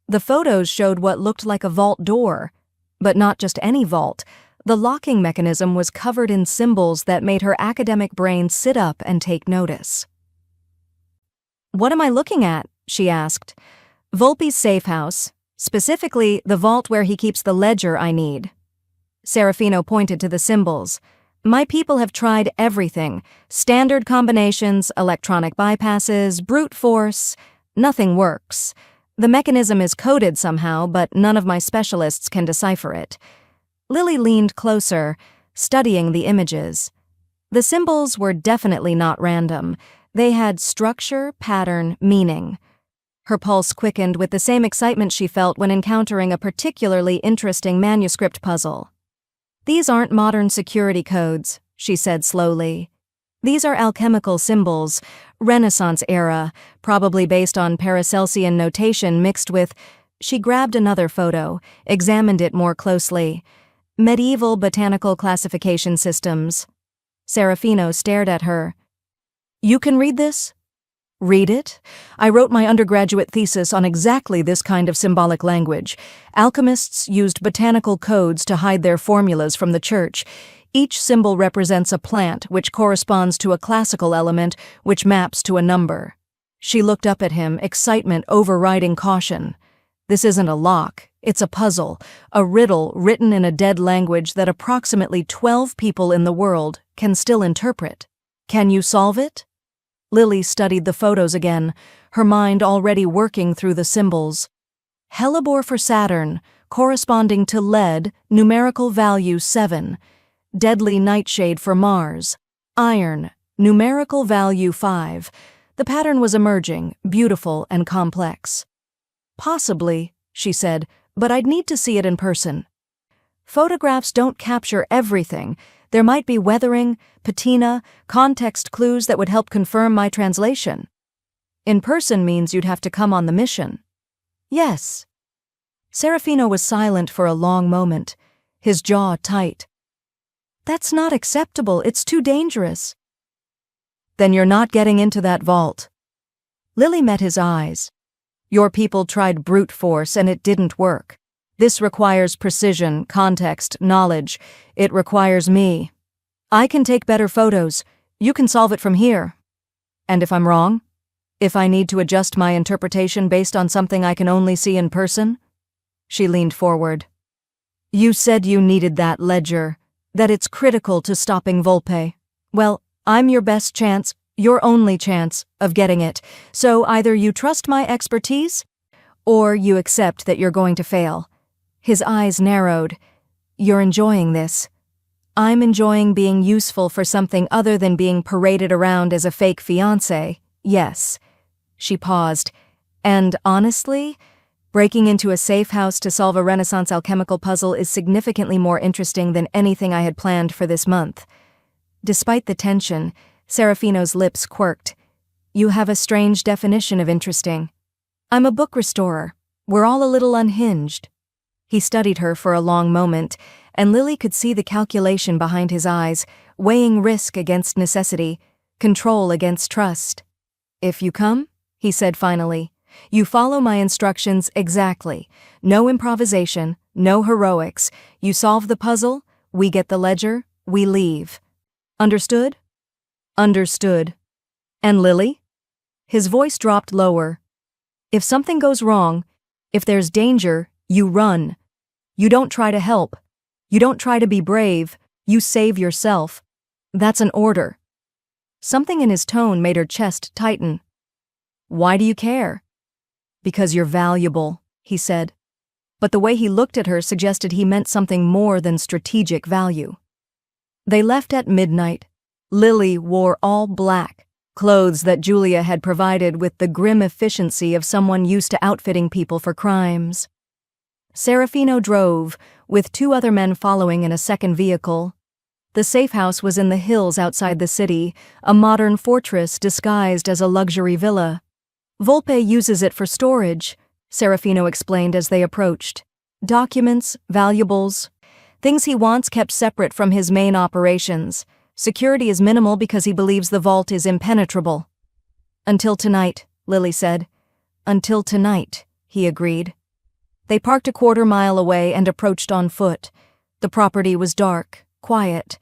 The photos showed what looked like a vault door, but not just any vault. The locking mechanism was covered in symbols that made her academic brain sit up and take notice. What am I looking at? She asked. Volpe's safe house, specifically the vault where he keeps the ledger I need. Serafino pointed to the symbols. My people have tried everything. Standard combinations, electronic bypasses, brute force. Nothing works. The mechanism is coded somehow, but none of my specialists can decipher it. Lily leaned closer, studying the images. The symbols were definitely not random. They had structure, pattern, meaning. Her pulse quickened with the same excitement she felt when encountering a particularly interesting manuscript puzzle. These aren't modern security codes, she said slowly. These are alchemical symbols, Renaissance era, probably based on Paracelsian notation mixed with... She grabbed another photo, examined it more closely. Medieval botanical classification systems. Serafino stared at her. You can read this? Read it? I wrote my undergraduate thesis on exactly this kind of symbolic language. Alchemists used botanical codes to hide their formulas from the church. Each symbol represents a plant, which corresponds to a classical element, which maps to a number. She looked up at him, excitement overriding caution. This isn't a lock, it's a puzzle, a riddle written in a dead language that approximately 12 people in the world can still interpret. Can you solve it? Lily studied the photos again, her mind already working through the symbols. Hellebore for Saturn, corresponding to lead, numerical value 7. Deadly nightshade for Mars. Iron, numerical value 5. The pattern was emerging, beautiful and complex. Possibly, she said, but I'd need to see it in person. Photographs don't capture everything. There might be weathering, patina, context clues that would help confirm my translation. In person means you'd have to come on the mission. Yes. Serafino was silent for a long moment, his jaw tight. That's not acceptable, it's too dangerous. Then you're not getting into that vault. Lily met his eyes. Your people tried brute force and it didn't work. This requires precision, context, knowledge. It requires me. I can take better photos. You can solve it from here. And if I'm wrong? If I need to adjust my interpretation based on something I can only see in person? She leaned forward. You said you needed that ledger, that it's critical to stopping Volpe. Well, I'm your best chance, your only chance, of getting it. So either you trust my expertise, or you accept that you're going to fail. His eyes narrowed. You're enjoying this. I'm enjoying being useful for something other than being paraded around as a fake fiancé. Yes. She paused. And honestly, breaking into a safe house to solve a Renaissance alchemical puzzle is significantly more interesting than anything I had planned for this month. Despite the tension, Serafino's lips quirked. You have a strange definition of interesting. I'm a book restorer. We're all a little unhinged. He studied her for a long moment, and Lily could see the calculation behind his eyes, weighing risk against necessity, control against trust. If you come, he said finally, you follow my instructions exactly. No improvisation, no heroics. You solve the puzzle, we get the ledger, we leave. Understood? Understood. And Lily? His voice dropped lower. If something goes wrong, if there's danger, you run. You don't try to help. You don't try to be brave. You save yourself. That's an order. Something in his tone made her chest tighten. Why do you care? Because you're valuable, he said. But the way he looked at her suggested he meant something more than strategic value. They left at midnight. Lily wore all black, clothes that Julia had provided with the grim efficiency of someone used to outfitting people for crimes. Serafino drove, with 2 other men following in a second vehicle. The safe house was in the hills outside the city, a modern fortress disguised as a luxury villa. Volpe uses it for storage, Serafino explained as they approached. Documents, valuables, things he wants kept separate from his main operations. Security is minimal because he believes the vault is impenetrable. Until tonight, Lily said. Until tonight, he agreed. They parked a quarter-mile away and approached on foot. The property was dark, quiet.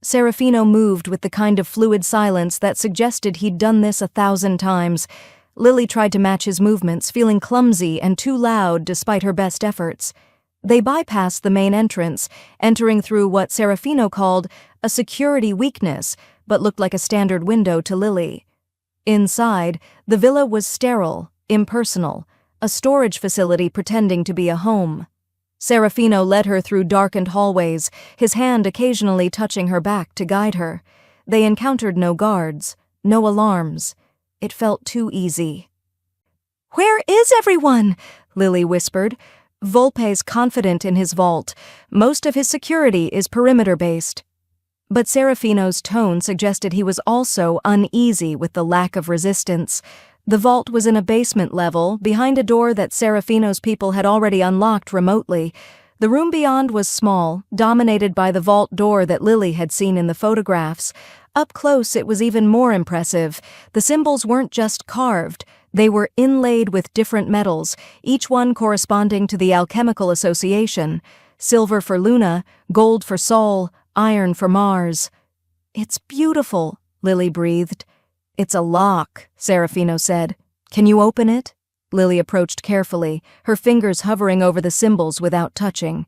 Serafino moved with the kind of fluid silence that suggested he'd done this 1,000 times. Lily tried to match his movements, feeling clumsy and too loud despite her best efforts. They bypassed the main entrance, entering through what Serafino called a security weakness, but looked like a standard window to Lily. Inside, the villa was sterile, impersonal, a storage facility pretending to be a home. Serafino led her through darkened hallways, his hand occasionally touching her back to guide her. They encountered no guards, no alarms. It felt too easy. "Where is everyone?" Lily whispered. Volpe's confident in his vault. Most of his security is perimeter-based. But Serafino's tone suggested he was also uneasy with the lack of resistance. The vault was in a basement level, behind a door that Serafino's people had already unlocked remotely. The room beyond was small, dominated by the vault door that Lily had seen in the photographs. Up close, it was even more impressive. The symbols weren't just carved. They were inlaid with different metals, each one corresponding to the alchemical association. Silver for Luna, gold for Sol, iron for Mars. "It's beautiful," Lily breathed. "It's a lock," Serafino said. "Can you open it?" Lily approached carefully, her fingers hovering over the symbols without touching.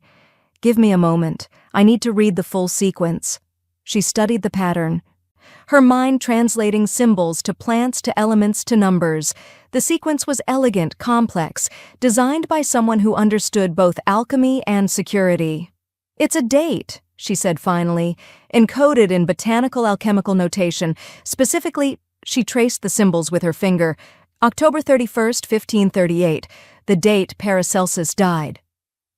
"Give me a moment. I need to read the full sequence." She studied the pattern, her mind translating symbols to plants to elements to numbers. The sequence was elegant, complex, designed by someone who understood both alchemy and security. "It's a date," she said finally, encoded in botanical alchemical notation. Specifically, she traced the symbols with her finger. October 31st, 1538, the date Paracelsus died.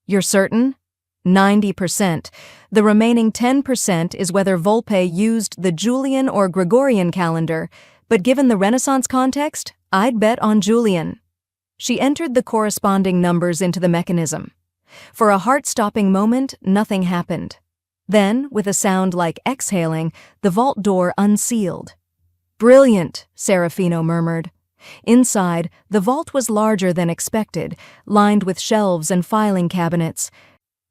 "You're certain?" 90%. The remaining 10% is whether Volpe used the Julian or Gregorian calendar, but given the Renaissance context, I'd bet on Julian. She entered the corresponding numbers into the mechanism. For a heart-stopping moment, nothing happened. Then, with a sound like exhaling, the vault door unsealed. "Brilliant," Serafino murmured. Inside, the vault was larger than expected, lined with shelves and filing cabinets.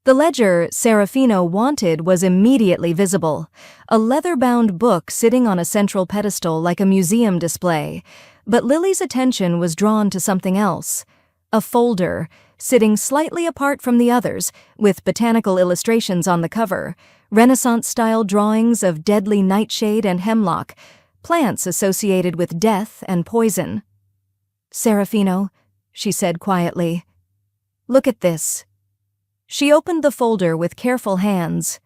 The ledger Serafino wanted was immediately visible, a leather-bound book sitting on a central pedestal like a museum display. But Lily's attention was drawn to something else. A folder, sitting slightly apart from the others, with botanical illustrations on the cover, Renaissance-style drawings of deadly nightshade and hemlock, plants associated with death and poison. "Serafino," she said quietly, "look at this." She opened the folder with careful hands.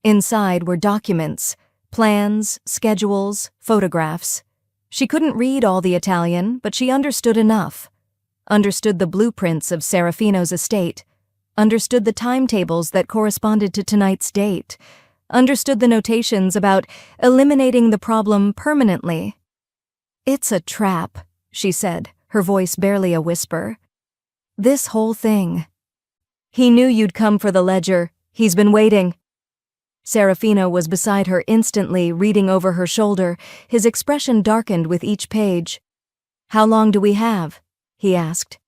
Inside were documents, plans, schedules, photographs. She couldn't read all the Italian, but she understood enough. Understood the blueprints of Serafino's estate. Understood the timetables that corresponded to tonight's date. Understood the notations about eliminating the problem permanently. "It's a trap," she said, her voice barely a whisper. "This whole thing. He knew you'd come for the ledger. He's been waiting." Serafino was beside her instantly, reading over her shoulder. His expression darkened with each page. "How long do we have?" he asked.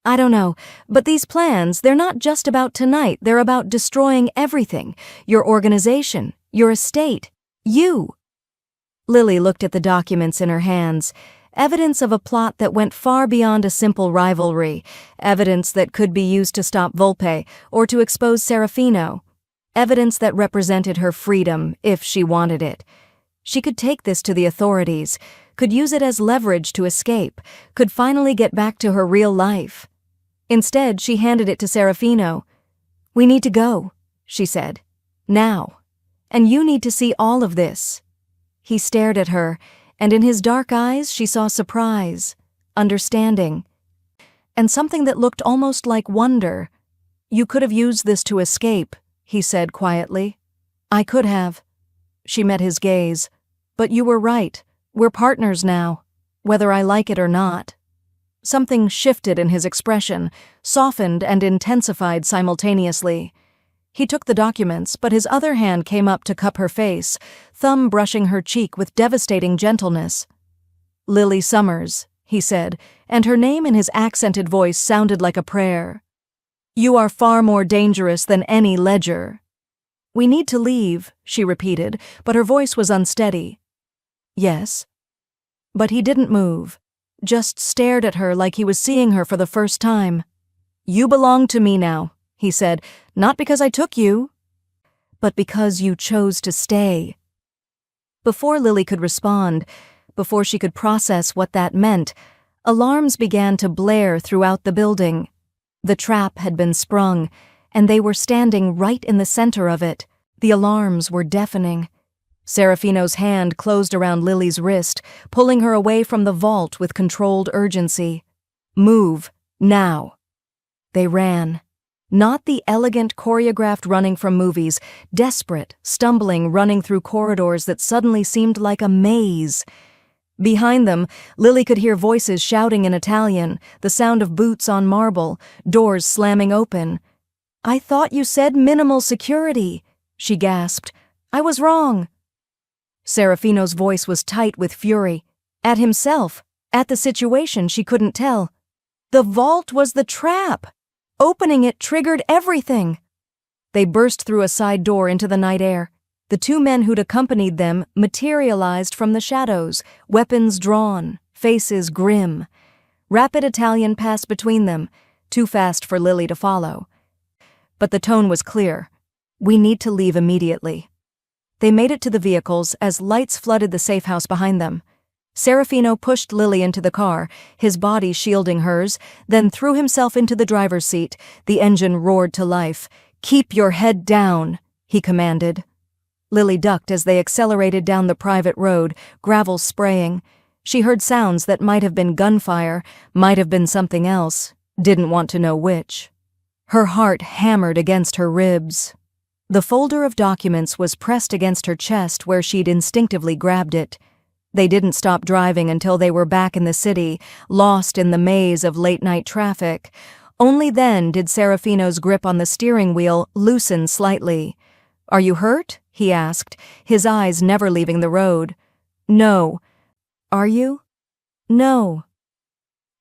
"I don't know, but these plans, they're not just about tonight. They're about destroying everything. Your organization, your estate, you." Lily looked at the documents in her hands. Evidence of a plot that went far beyond a simple rivalry, evidence that could be used to stop Volpe or to expose Serafino, evidence that represented her freedom if she wanted it. She could take this to the authorities, could use it as leverage to escape, could finally get back to her real life. Instead, she handed it to Serafino. "We need to go," she said. "Now. And you need to see all of this." He stared at her, and in his dark eyes she saw surprise, understanding, and something that looked almost like wonder. "You could have used this to escape," he said quietly. "I could have." She met his gaze. "But you were right. We're partners now, whether I like it or not." Something shifted in his expression, softened and intensified simultaneously. He took the documents, but his other hand came up to cup her face, thumb brushing her cheek with devastating gentleness. "Lily Summers," he said, and her name in his accented voice sounded like a prayer. "You are far more dangerous than any ledger." "We need to leave," she repeated, but her voice was unsteady. "Yes." But he didn't move, just stared at her like he was seeing her for the first time. "You belong to me now," he said, "not because I took you, but because you chose to stay." Before Lily could respond, before she could process what that meant, alarms began to blare throughout the building. The trap had been sprung, and they were standing right in the center of it. The alarms were deafening. Serafino's hand closed around Lily's wrist, pulling her away from the vault with controlled urgency. "Move, now." They ran. Not the elegant, choreographed running from movies, desperate, stumbling, running through corridors that suddenly seemed like a maze. Behind them, Lily could hear voices shouting in Italian, the sound of boots on marble, doors slamming open. "I thought you said minimal security," she gasped. "I was wrong." Serafino's voice was tight with fury. At himself, at the situation, she couldn't tell. The vault was the trap. Opening it triggered everything. They burst through a side door into the night air. The two men who'd accompanied them materialized from the shadows, weapons drawn, faces grim. Rapid Italian passed between them, too fast for Lily to follow. But the tone was clear. "We need to leave immediately." They made it to the vehicles as lights flooded the safe house behind them. Serafino pushed Lily into the car, his body shielding hers, then threw himself into the driver's seat. The engine roared to life. "Keep your head down," he commanded. Lily ducked as they accelerated down the private road, gravel spraying. She heard sounds that might have been gunfire, might have been something else, didn't want to know which. Her heart hammered against her ribs. The folder of documents was pressed against her chest where she'd instinctively grabbed it. They didn't stop driving until they were back in the city, lost in the maze of late-night traffic. Only then did Serafino's grip on the steering wheel loosen slightly. "Are you hurt?" he asked, his eyes never leaving the road. "No." "Are you?" "No."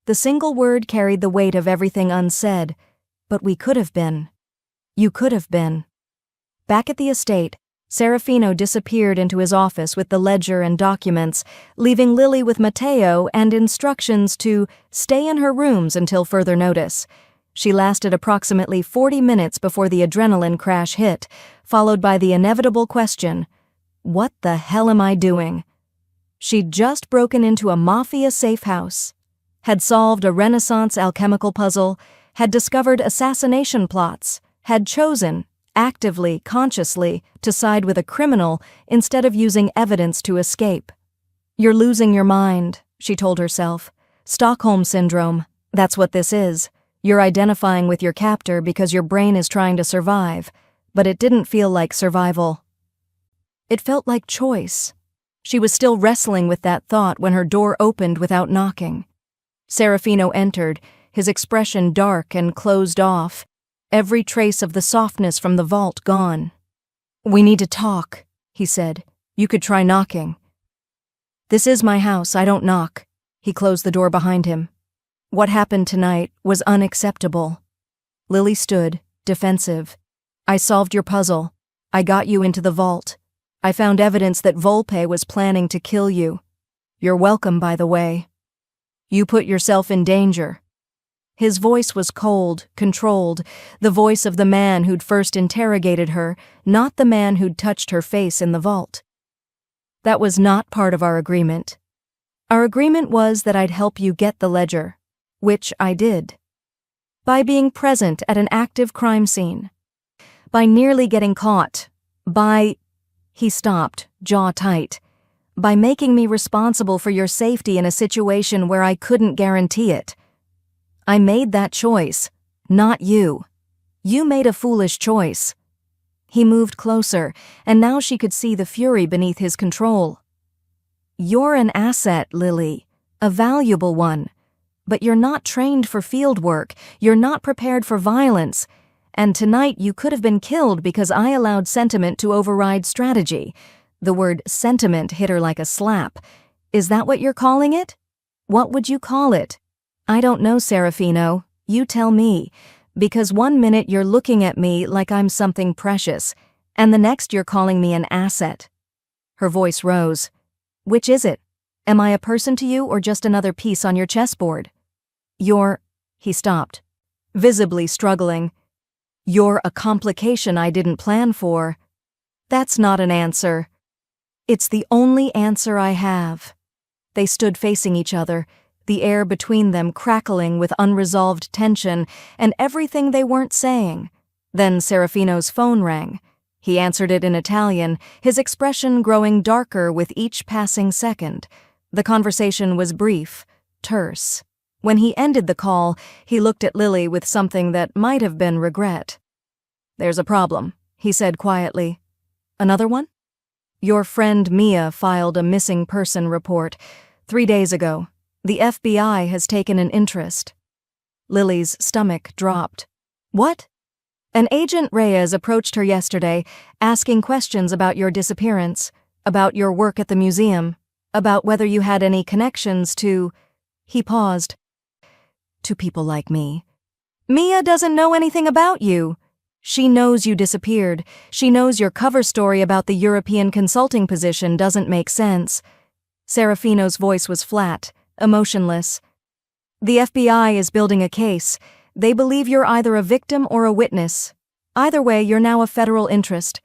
The single word carried the weight of everything unsaid. "But we could have been. You could have been." Back at the estate, Serafino disappeared into his office with the ledger and documents, leaving Lily with Matteo and instructions to stay in her rooms until further notice. She lasted approximately 40 minutes before the adrenaline crash hit, followed by the inevitable question, "What the hell am I doing?" She'd just broken into a Mafia safe house, had solved a Renaissance alchemical puzzle, had discovered assassination plots, had chosen, actively, consciously, to side with a criminal instead of using evidence to escape. "You're losing your mind," she told herself. "Stockholm Syndrome, that's what this is. You're identifying with your captor because your brain is trying to survive, but it didn't feel like survival. It felt like choice." She was still wrestling with that thought when her door opened without knocking. Serafino entered, his expression dark and closed off, every trace of the softness from the vault gone. "We need to talk," he said. "You could try knocking." "This is my house, I don't knock." He closed the door behind him. "What happened tonight was unacceptable." Lily stood, defensive. "I solved your puzzle. I got you into the vault. I found evidence that Volpe was planning to kill you. You're welcome, by the way. You put yourself in danger." His voice was cold, controlled, the voice of the man who'd first interrogated her, not the man who'd touched her face in the vault. "That was not part of our agreement. Our agreement was that I'd help you get the ledger, which I did. By being present at an active crime scene. By nearly getting caught. By—" He stopped, jaw tight. by making me responsible for your safety in a situation where I couldn't guarantee it. I made that choice, not you. You made a foolish choice." He moved closer, and now she could see the fury beneath his control. "You're an asset, Lily, a valuable one. But you're not trained for field work, you're not prepared for violence, and tonight you could have been killed because I allowed sentiment to override strategy." The word sentiment hit her like a slap. "Is that what you're calling it? What would you call it?" "I don't know, Serafino. You tell me. Because one minute you're looking at me like I'm something precious, and the next you're calling me an asset." Her voice rose. "Which is it? Am I a person to you or just another piece on your chessboard?" He stopped, visibly struggling. "You're a complication I didn't plan for." "That's not an answer." "It's the only answer I have." They stood facing each other, the air between them crackling with unresolved tension and everything they weren't saying. Then Serafino's phone rang. He answered it in Italian, his expression growing darker with each passing second. The conversation was brief, terse. When he ended the call, he looked at Lily with something that might have been regret. "There's a problem," he said quietly. "Another one?" "Your friend Mia filed a missing person report 3 days ago. The FBI has taken an interest." Lily's stomach dropped. "What?" "An Agent Reyes approached her yesterday, asking questions about your disappearance, about your work at the museum, about whether you had any connections to—" He paused. "To people like me." "Mia doesn't know anything about you. She knows you disappeared. She knows your cover story about the European consulting position doesn't make sense." Serafino's voice was flat, emotionless. "The FBI is building a case. They believe you're either a victim or a witness. Either way, you're now a federal interest."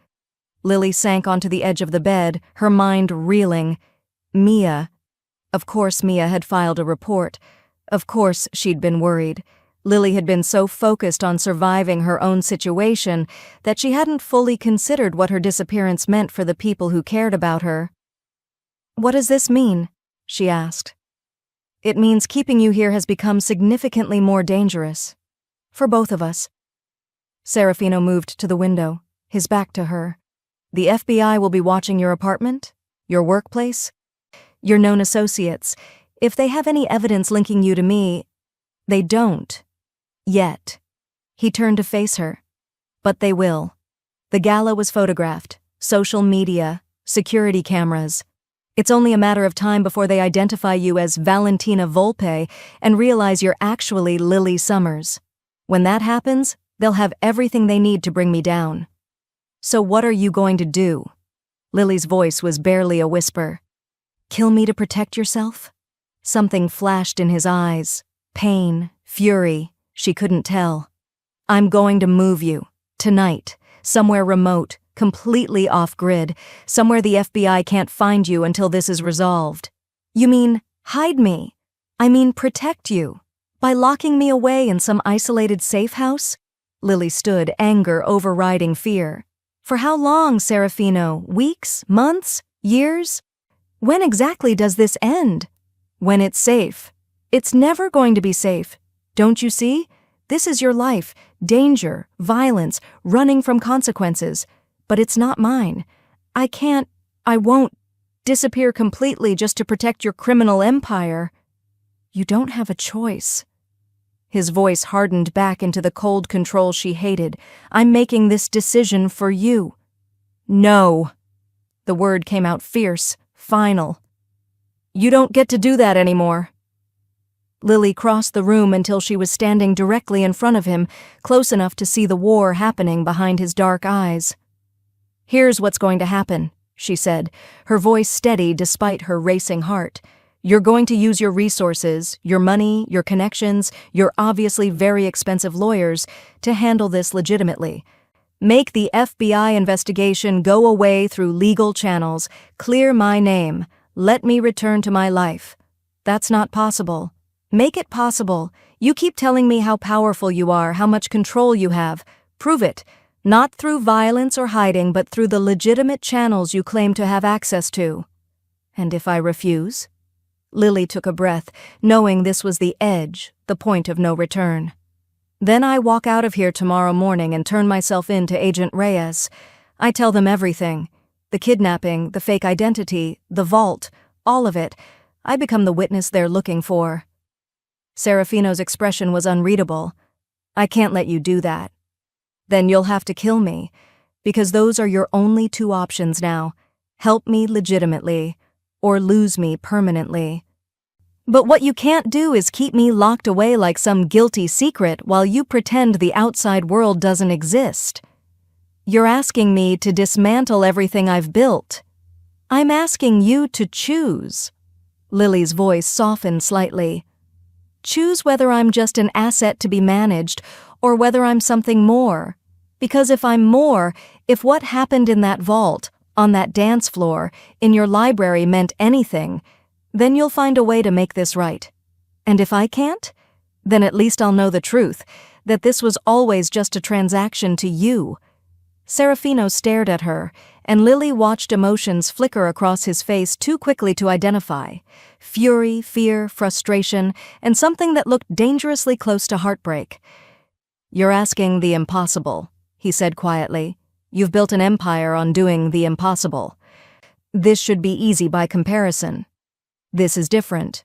Lily sank onto the edge of the bed, her mind reeling. Mia. Of course Mia had filed a report. Of course she'd been worried. Lily had been so focused on surviving her own situation that she hadn't fully considered what her disappearance meant for the people who cared about her. "What does this mean?" she asked. "It means keeping you here has become significantly more dangerous. For both of us." Serafino moved to the window, his back to her. "The FBI will be watching your apartment, your workplace, your known associates. If they have any evidence linking you to me, they don't. Yet." He turned to face her. "But they will. The gala was photographed, social media, security cameras. It's only a matter of time before they identify you as Valentina Volpe and realize you're actually Lily Summers. When that happens, they'll have everything they need to bring me down." "So what are you going to do?" Lily's voice was barely a whisper. "Kill me to protect yourself?" Something flashed in his eyes. Pain, fury, she couldn't tell. "I'm going to move you. Tonight. Somewhere remote. Completely off-grid, somewhere the FBI can't find you until this is resolved." "You mean, hide me? I mean protect you? By locking me away in some isolated safe house?" Lily stood, anger overriding fear. "For how long, Serafino? Weeks? Months? Years? When exactly does this end?" "When it's safe. It's never going to be safe. Don't you see? This is your life. Danger, violence, running from consequences. But it's not mine. I won't disappear completely just to protect your criminal empire." "You don't have a choice." His voice hardened back into the cold control she hated. "I'm making this decision for you." "No." The word came out fierce, final. "You don't get to do that anymore." Lily crossed the room until she was standing directly in front of him, close enough to see the war happening behind his dark eyes. "Here's what's going to happen," she said, her voice steady despite her racing heart. "You're going to use your resources, your money, your connections, your obviously very expensive lawyers to handle this legitimately. Make the FBI investigation go away through legal channels. Clear my name. Let me return to my life. That's not possible. Make it possible. You keep telling me how powerful you are, how much control you have. Prove it. Not through violence or hiding, but through the legitimate channels you claim to have access to." And if I refuse? Lily took a breath, knowing this was the edge, the point of no return. Then I walk out of here tomorrow morning and turn myself in to Agent Reyes. I tell them everything. The kidnapping, the fake identity, the vault, all of it. I become the witness they're looking for. Serafino's expression was unreadable. I can't let you do that. Then you'll have to kill me, because those are your only two options now. Help me legitimately, or lose me permanently. But what you can't do is keep me locked away like some guilty secret while you pretend the outside world doesn't exist. You're asking me to dismantle everything I've built. I'm asking you to choose. Lily's voice softened slightly. Choose whether I'm just an asset to be managed or whether I'm something more. Because if I'm more, if what happened in that vault, on that dance floor, in your library meant anything, then you'll find a way to make this right. And if I can't, then at least I'll know the truth, that this was always just a transaction to you. Serafino stared at her, and Lily watched emotions flicker across his face too quickly to identify. Fury, fear, frustration, and something that looked dangerously close to heartbreak. You're asking the impossible, he said quietly. You've built an empire on doing the impossible. This should be easy by comparison. This is different.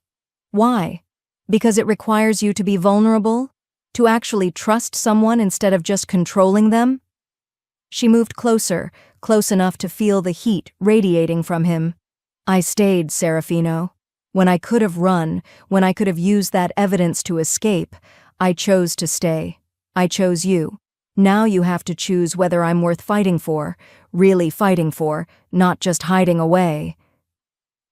Why? Because it requires you to be vulnerable? To actually trust someone instead of just controlling them? She moved closer, close enough to feel the heat radiating from him. I stayed, Serafino. When I could have run, when I could have used that evidence to escape, I chose to stay. I chose you. Now you have to choose whether I'm worth fighting for, really fighting for, not just hiding away.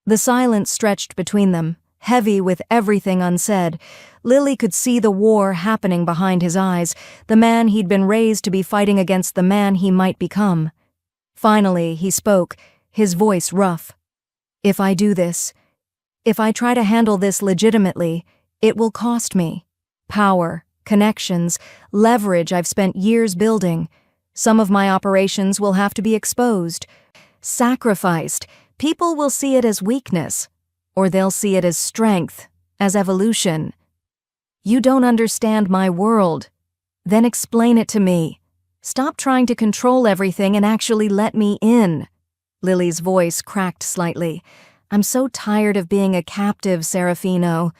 The silence stretched between them, heavy with everything unsaid. Lily could see the war happening behind his eyes, the man he'd been raised to be fighting against the man he might become. Finally, he spoke, his voice rough. If I do this, if I try to handle this legitimately, it will cost me. Power, connections, leverage I've spent years building. Some of my operations will have to be exposed, sacrificed. People will see it as weakness, or they'll see it as strength, as evolution. You don't understand my world. Then explain it to me. Stop trying to control everything and actually let me in. Lily's voice cracked slightly. I'm so tired of being a captive, Serafino.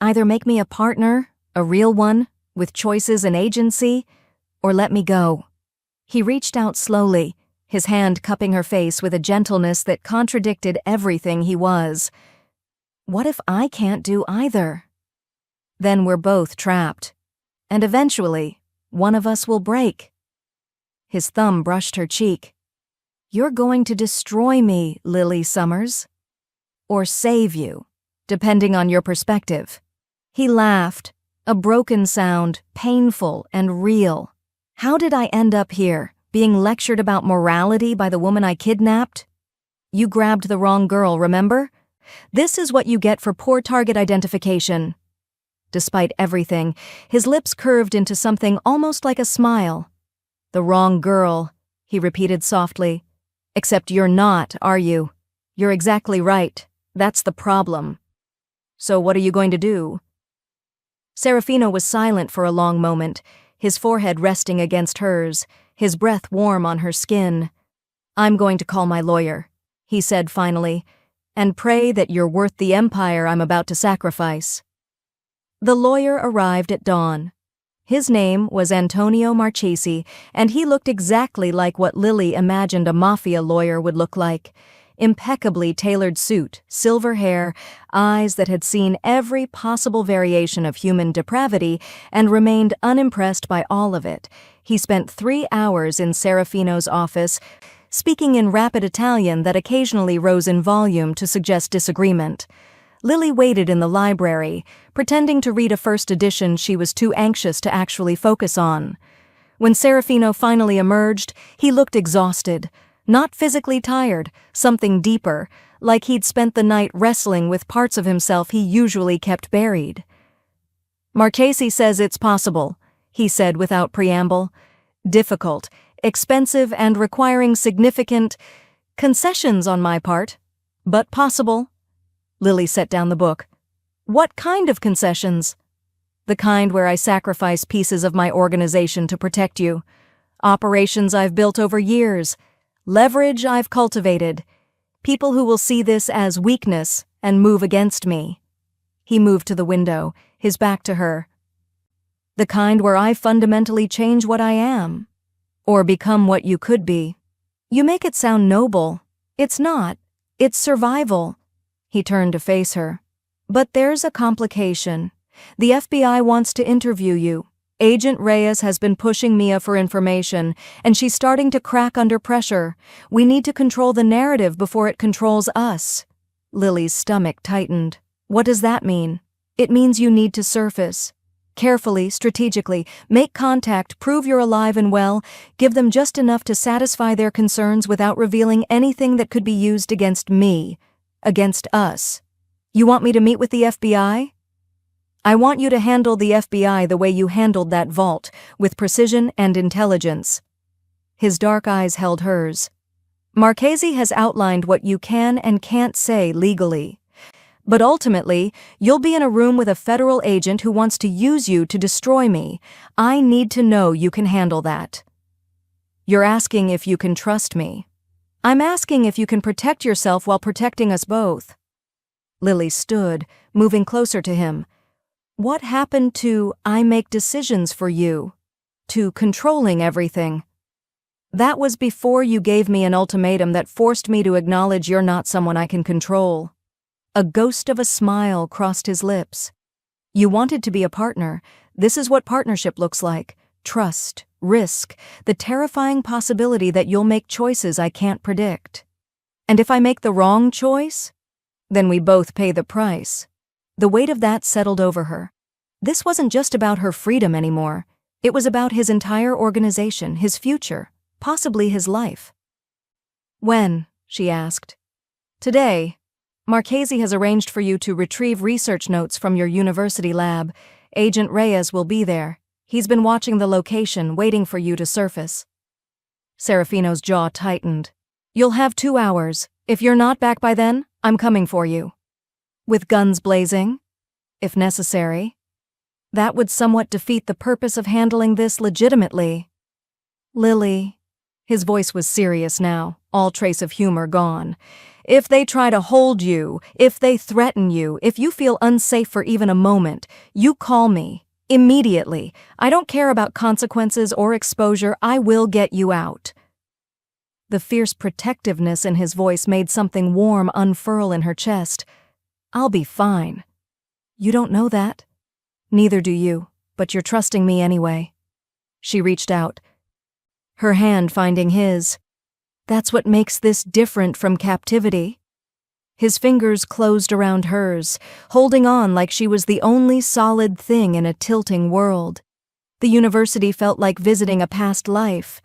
Either make me a partner, a real one, with choices and agency, or let me go. He reached out slowly, his hand cupping her face with a gentleness that contradicted everything he was. What if I can't do either? Then we're both trapped. And eventually, one of us will break. His thumb brushed her cheek. You're going to destroy me, Lily Summers. Or save you, depending on your perspective. He laughed, a broken sound, painful and real. How did I end up here? Being lectured about morality by the woman I kidnapped? You grabbed the wrong girl, remember? This is what you get for poor target identification. Despite everything, his lips curved into something almost like a smile. The wrong girl, he repeated softly. Except you're not, are you? You're exactly right. That's the problem. So what are you going to do? Serafino was silent for a long moment, his forehead resting against hers, his breath warm on her skin. I'm going to call my lawyer, he said finally, and pray that you're worth the empire I'm about to sacrifice. The lawyer arrived at dawn. His name was Antonio Marchesi, and he looked exactly like what Lily imagined a mafia lawyer would look like. Impeccably tailored suit, silver hair, eyes that had seen every possible variation of human depravity and remained unimpressed by all of it. He spent 3 hours in Serafino's office, speaking in rapid Italian that occasionally rose in volume to suggest disagreement. Lily waited in the library, pretending to read a first edition she was too anxious to actually focus on. When Serafino finally emerged, he looked exhausted. Not physically tired, something deeper, like he'd spent the night wrestling with parts of himself he usually kept buried. Marchesi says it's possible, he said without preamble. Difficult, expensive, and requiring significant concessions on my part, But possible. Lily set down the book. What kind of concessions? The kind where I sacrifice pieces of my organization to protect you. Operations I've built over years. Leverage I've cultivated. People who will see this as weakness and move against me. He moved to the window, his back to her. The kind where I fundamentally change what I am. Or become what you could be. You make it sound noble. It's not. It's survival. He turned to face her. But there's a complication. The FBI wants to interview you. Agent Reyes has been pushing Mia for information, and she's starting to crack under pressure. We need to control the narrative before it controls us. Lily's stomach tightened. What does that mean? It means you need to surface. Carefully, strategically, make contact, prove you're alive and well, give them just enough to satisfy their concerns without revealing anything that could be used against me, against us. You want me to meet with the FBI? I want you to handle the FBI the way you handled that vault, with precision and intelligence. His dark eyes held hers. Marchese has outlined what you can and can't say legally. But ultimately, you'll be in a room with a federal agent who wants to use you to destroy me. I need to know you can handle that. You're asking if you can trust me. I'm asking if you can protect yourself while protecting us both. Lily stood, moving closer to him. What happened to I make decisions for you? To controlling everything? That was before you gave me an ultimatum that forced me to acknowledge you're not someone I can control. A ghost of a smile crossed his lips. You wanted to be a partner. This is what partnership looks like. Trust, risk, the terrifying possibility that you'll make choices I can't predict. And if I make the wrong choice, then we both pay the price. The weight of that settled over her. This wasn't just about her freedom anymore. It was about his entire organization, his future, possibly his life. When? She asked. Today. Marchese has arranged for you to retrieve research notes from your university lab. Agent Reyes will be there. He's been watching the location, waiting for you to surface. Serafino's jaw tightened. You'll have 2 hours. If you're not back by then, I'm coming for you. With guns blazing? If necessary. That would somewhat defeat the purpose of handling this legitimately. Lily. His voice was serious now, all trace of humor gone. If they try to hold you, if they threaten you, if you feel unsafe for even a moment, you call me. Immediately. I don't care about consequences or exposure. I will get you out. The fierce protectiveness in his voice made something warm unfurl in her chest. I'll be fine. You don't know that. Neither do you, but you're trusting me anyway. She reached out, her hand finding his. That's what makes this different from captivity. His fingers closed around hers, holding on like she was the only solid thing in a tilting world. The university felt like visiting a past life.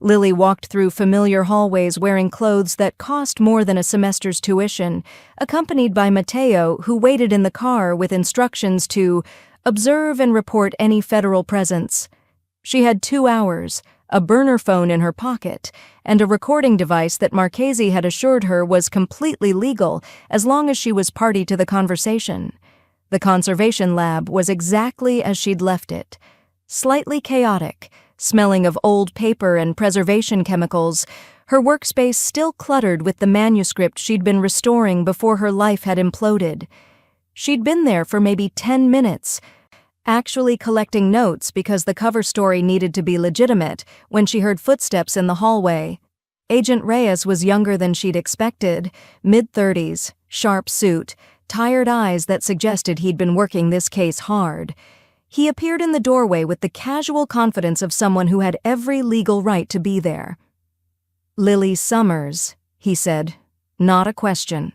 Lily walked through familiar hallways wearing clothes that cost more than a semester's tuition, accompanied by Matteo, who waited in the car with instructions to observe and report any federal presence. She had 2 hours, a burner phone in her pocket, and a recording device that Marchese had assured her was completely legal as long as she was party to the conversation. The conservation lab was exactly as she'd left it. Slightly chaotic, smelling of old paper and preservation chemicals, her workspace still cluttered with the manuscript she'd been restoring before her life had imploded. She'd been there for maybe 10 minutes, actually collecting notes because the cover story needed to be legitimate, when she heard footsteps in the hallway. Agent Reyes was younger than she'd expected, mid-30s, sharp suit, tired eyes that suggested he'd been working this case hard. He appeared in the doorway with the casual confidence of someone who had every legal right to be there. Lily Summers, he said, not a question.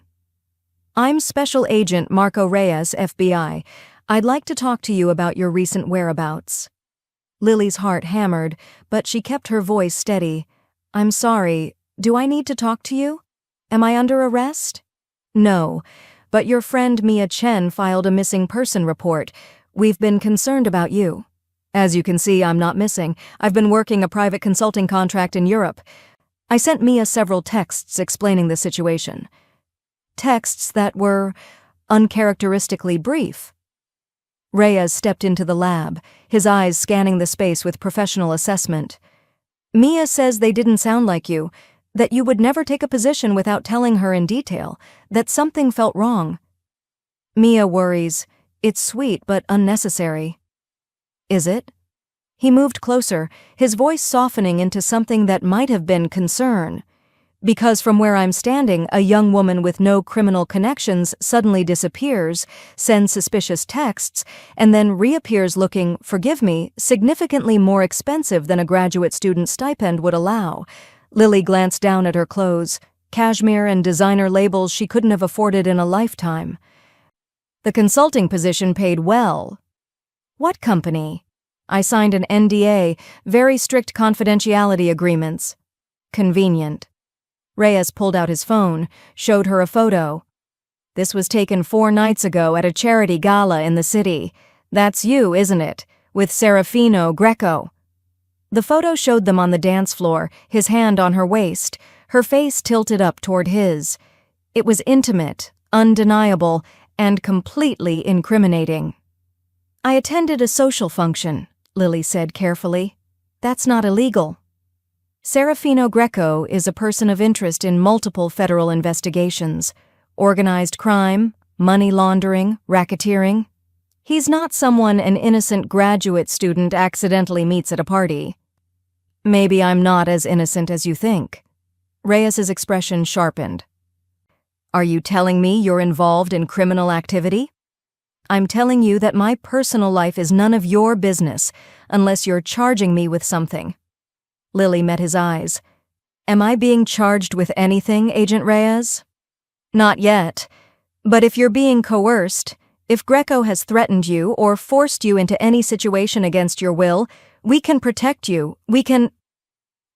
I'm Special Agent Marco Reyes, FBI. I'd like to talk to you about your recent whereabouts. Lily's heart hammered, but she kept her voice steady. I'm sorry, do I need to talk to you? Am I under arrest? No, but your friend Mia Chen filed a missing person report. We've been concerned about you. As you can see, I'm not missing. I've been working a private consulting contract in Europe. I sent Mia several texts explaining the situation. texts that were uncharacteristically brief. Reyes stepped into the lab, his eyes scanning the space with professional assessment. Mia says they didn't sound like you, that you would never take a position without telling her in detail, that something felt wrong. Mia worries. It's sweet but unnecessary. Is it? He moved closer, his voice softening into something that might have been concern. Because from where I'm standing, a young woman with no criminal connections suddenly disappears, sends suspicious texts, and then reappears looking, forgive me, significantly more expensive than a graduate student stipend would allow. Lily glanced down at her clothes, cashmere and designer labels she couldn't have afforded in a lifetime. The consulting position paid well. What company? I signed an NDA, very strict confidentiality agreements. Convenient. Reyes pulled out his phone, showed her a photo. This was taken 4 nights ago at a charity gala in the city. That's you, isn't it? With Serafino Greco. The photo showed them on the dance floor, his hand on her waist, her face tilted up toward his. It was intimate, undeniable, and completely incriminating. I attended a social function, Lily said carefully. That's not illegal. Serafino Greco is a person of interest in multiple federal investigations, organized crime, money laundering, racketeering. He's not someone an innocent graduate student accidentally meets at a party. Maybe I'm not as innocent as you think. Reyes's expression sharpened. Are you telling me you're involved in criminal activity? I'm telling you that my personal life is none of your business, unless you're charging me with something. Lily met his eyes. Am I being charged with anything, Agent Reyes? Not yet. But if you're being coerced, if Greco has threatened you or forced you into any situation against your will, we can protect you.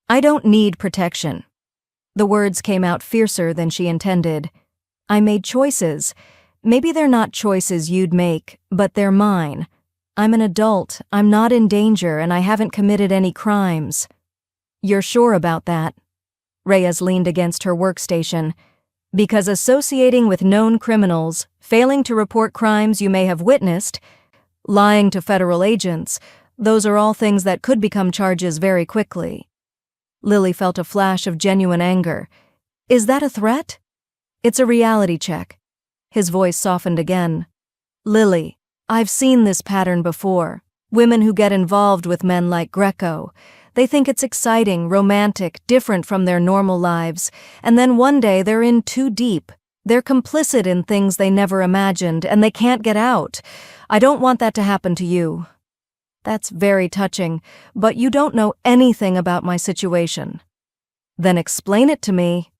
I don't need protection. The words came out fiercer than she intended. I made choices. Maybe they're not choices you'd make, but they're mine. I'm an adult, I'm not in danger, and I haven't committed any crimes. You're sure about that? Reyes leaned against her workstation. Because associating with known criminals, failing to report crimes you may have witnessed, lying to federal agents, those are all things that could become charges very quickly. Lily felt a flash of genuine anger. Is that a threat? It's a reality check. His voice softened again. Lily, I've seen this pattern before. Women who get involved with men like Greco. They think it's exciting, romantic, different from their normal lives, and then one day they're in too deep. They're complicit in things they never imagined, and they can't get out. I don't want that to happen to you. That's very touching, but you don't know anything about my situation. Then explain it to me.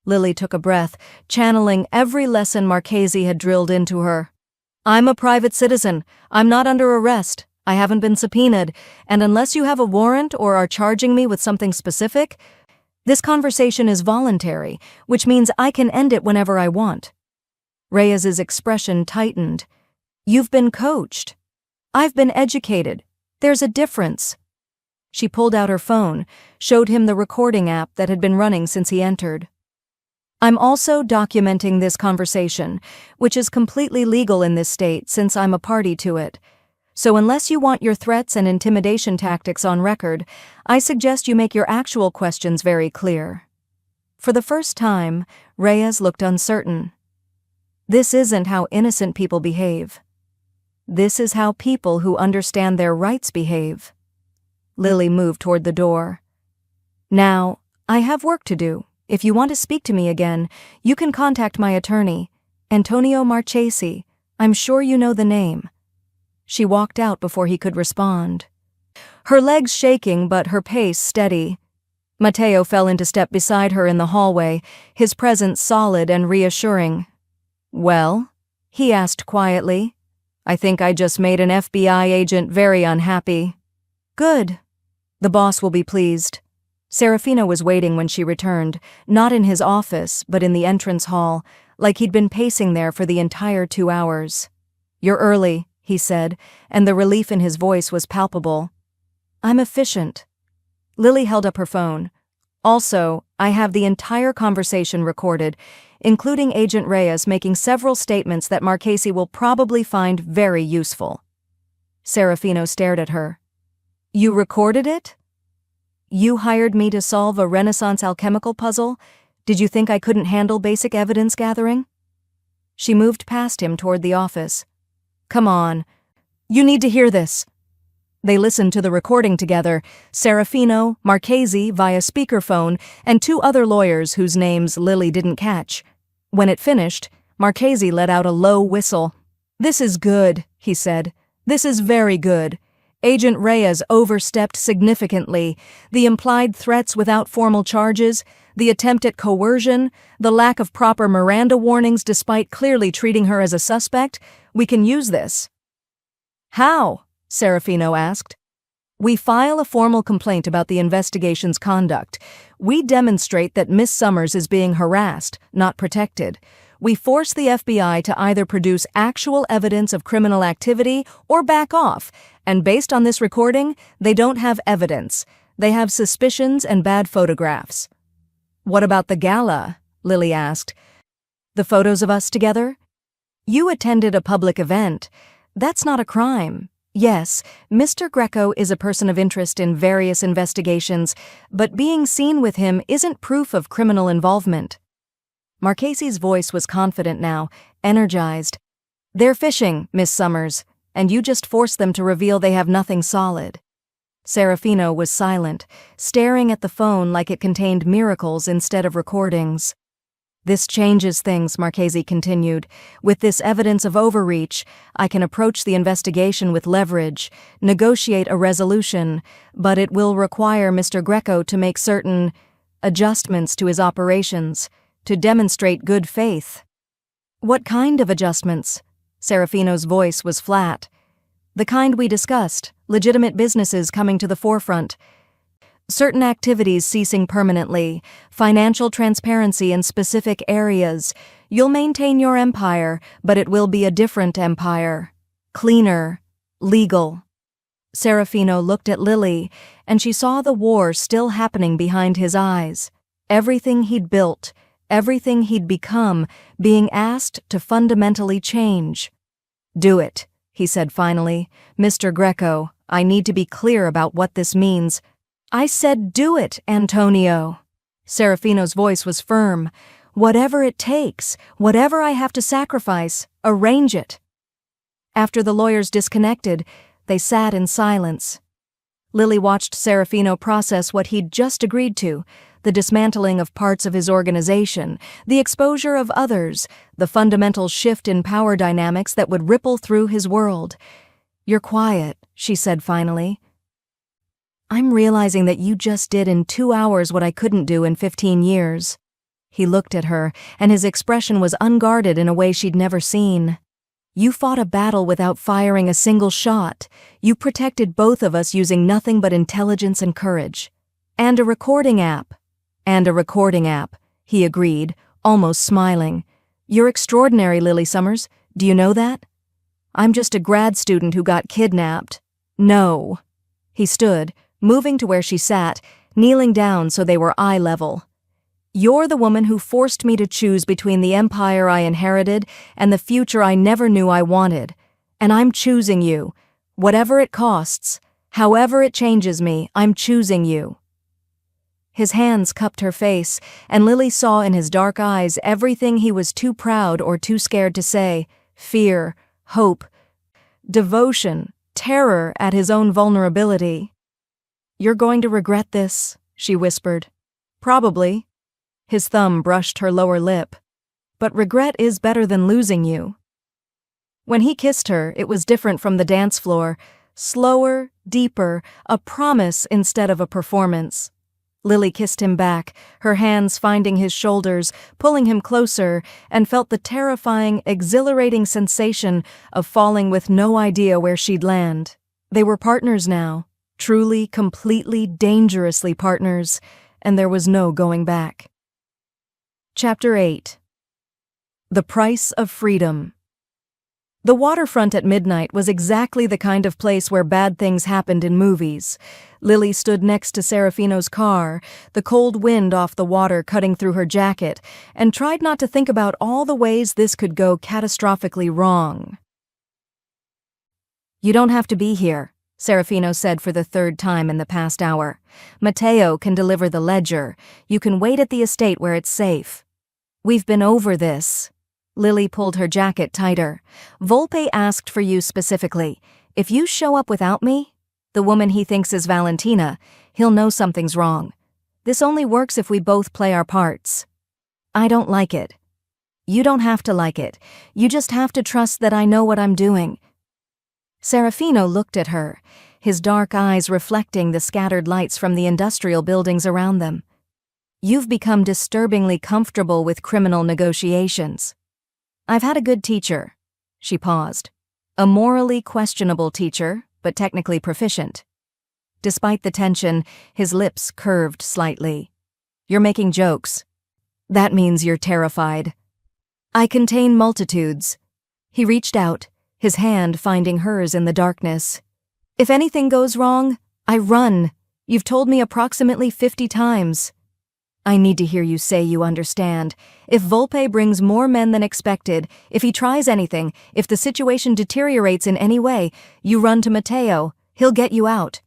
Lily took a breath, channeling every lesson Marchese had drilled into her. I'm a private citizen. I'm not under arrest. I haven't been subpoenaed, and unless you have a warrant or are charging me with something specific, this conversation is voluntary, which means I can end it whenever I want. Reyes's expression tightened. You've been coached. I've been educated. There's a difference. She pulled out her phone, showed him the recording app that had been running since he entered. I'm also documenting this conversation, which is completely legal in this state since I'm a party to it. So unless you want your threats and intimidation tactics on record, I suggest you make your actual questions very clear. For the first time, Reyes looked uncertain. This isn't how innocent people behave. This is how people who understand their rights behave. Lily moved toward the door. Now, I have work to do. If you want to speak to me again, you can contact my attorney, Antonio Marchese. I'm sure you know the name. She walked out before he could respond. Her legs shaking but her pace steady. Matteo fell into step beside her in the hallway, his presence solid and reassuring. Well? He asked quietly. I think I just made an FBI agent very unhappy. Good. The boss will be pleased. Serafino was waiting when she returned, not in his office, but in the entrance hall, like he'd been pacing there for the entire 2 hours. You're early, he said, and the relief in his voice was palpable. I'm efficient. Lily held up her phone. Also, I have the entire conversation recorded, including Agent Reyes making several statements that Marchese will probably find very useful. Serafino stared at her. You recorded it? You hired me to solve a Renaissance alchemical puzzle? Did you think I couldn't handle basic evidence gathering? She moved past him toward the office. Come on. You need to hear this. They listened to the recording together, Serafino, Marchese via speakerphone, and two other lawyers whose names Lily didn't catch. When it finished, Marchese let out a low whistle. This is good, he said. This is very good. Agent Reyes overstepped significantly. The implied threats without formal charges, the attempt at coercion, the lack of proper Miranda warnings despite clearly treating her as a suspect. We can use this. How? Serafino asked. We file a formal complaint about the investigation's conduct. We demonstrate that Miss Summers is being harassed, not protected. We force the FBI to either produce actual evidence of criminal activity or back off, and based on this recording, they don't have evidence. They have suspicions and bad photographs. What about the gala? Lily asked. The photos of us together? You attended a public event. That's not a crime. Yes, Mr. Greco is a person of interest in various investigations, but being seen with him isn't proof of criminal involvement. Marchese's voice was confident now, energized. They're fishing, Miss Summers, and you just forced them to reveal they have nothing solid. Serafino was silent, staring at the phone like it contained miracles instead of recordings. This changes things, Marchese continued. With this evidence of overreach, I can approach the investigation with leverage, negotiate a resolution, but it will require Mr. Greco to make certain adjustments to his operations, to demonstrate good faith. What kind of adjustments? Serafino's voice was flat. The kind we discussed, legitimate businesses coming to the forefront. Certain activities ceasing permanently, financial transparency in specific areas. You'll maintain your empire, but it will be a different empire. Cleaner, legal. Serafino looked at Lily, and she saw the war still happening behind his eyes. Everything he'd built, everything he'd become, being asked to fundamentally change. Do it, he said finally. Mr. Greco, I need to be clear about what this means. I said do it, Antonio. Serafino's voice was firm. Whatever it takes, whatever I have to sacrifice, arrange it. After the lawyers disconnected, they sat in silence. Lily watched Serafino process what he'd just agreed to, the dismantling of parts of his organization, the exposure of others, the fundamental shift in power dynamics that would ripple through his world. You're quiet, she said finally. I'm realizing that you just did in 2 hours what I couldn't do in 15 years. He looked at her, and his expression was unguarded in a way she'd never seen. You fought a battle without firing a single shot. You protected both of us using nothing but intelligence and courage. And a recording app. And a recording app, he agreed, almost smiling. You're extraordinary, Lily Summers. Do you know that? I'm just a grad student who got kidnapped. No. He stood, moving to where she sat, kneeling down so they were eye level. You're the woman who forced me to choose between the empire I inherited and the future I never knew I wanted. And I'm choosing you. Whatever it costs, however it changes me, I'm choosing you. His hands cupped her face, and Lily saw in his dark eyes everything he was too proud or too scared to say: fear, hope, devotion, terror at his own vulnerability. You're going to regret this, she whispered. Probably. His thumb brushed her lower lip. But regret is better than losing you. When he kissed her, it was different from the dance floor. Slower, deeper, a promise instead of a performance. Lily kissed him back, her hands finding his shoulders, pulling him closer, and felt the terrifying, exhilarating sensation of falling with no idea where she'd land. They were partners now, truly, completely, dangerously partners, and there was no going back. Chapter 8. The Price of Freedom. The waterfront at midnight was exactly the kind of place where bad things happened in movies. Lily stood next to Serafino's car, the cold wind off the water cutting through her jacket, and tried not to think about all the ways this could go catastrophically wrong. "You don't have to be here," Serafino said for the third time in the past hour. "Matteo can deliver the ledger. You can wait at the estate where it's safe." "We've been over this." Lily pulled her jacket tighter. "Volpe asked for you specifically. If you show up without me, the woman he thinks is Valentina, he'll know something's wrong. This only works if we both play our parts." "I don't like it." "You don't have to like it. You just have to trust that I know what I'm doing." Serafino looked at her, his dark eyes reflecting the scattered lights from the industrial buildings around them. "You've become disturbingly comfortable with criminal negotiations." "I've had a good teacher." She paused. "A morally questionable teacher, but technically proficient." Despite the tension, his lips curved slightly. "You're making jokes." "That means you're terrified." "I contain multitudes." He reached out, his hand finding hers in the darkness. "If anything goes wrong, I run. You've told me approximately 50 times. I need to hear you say you understand. If Volpe brings more men than expected, if he tries anything, if the situation deteriorates in any way, you run to Matteo. He'll get you out."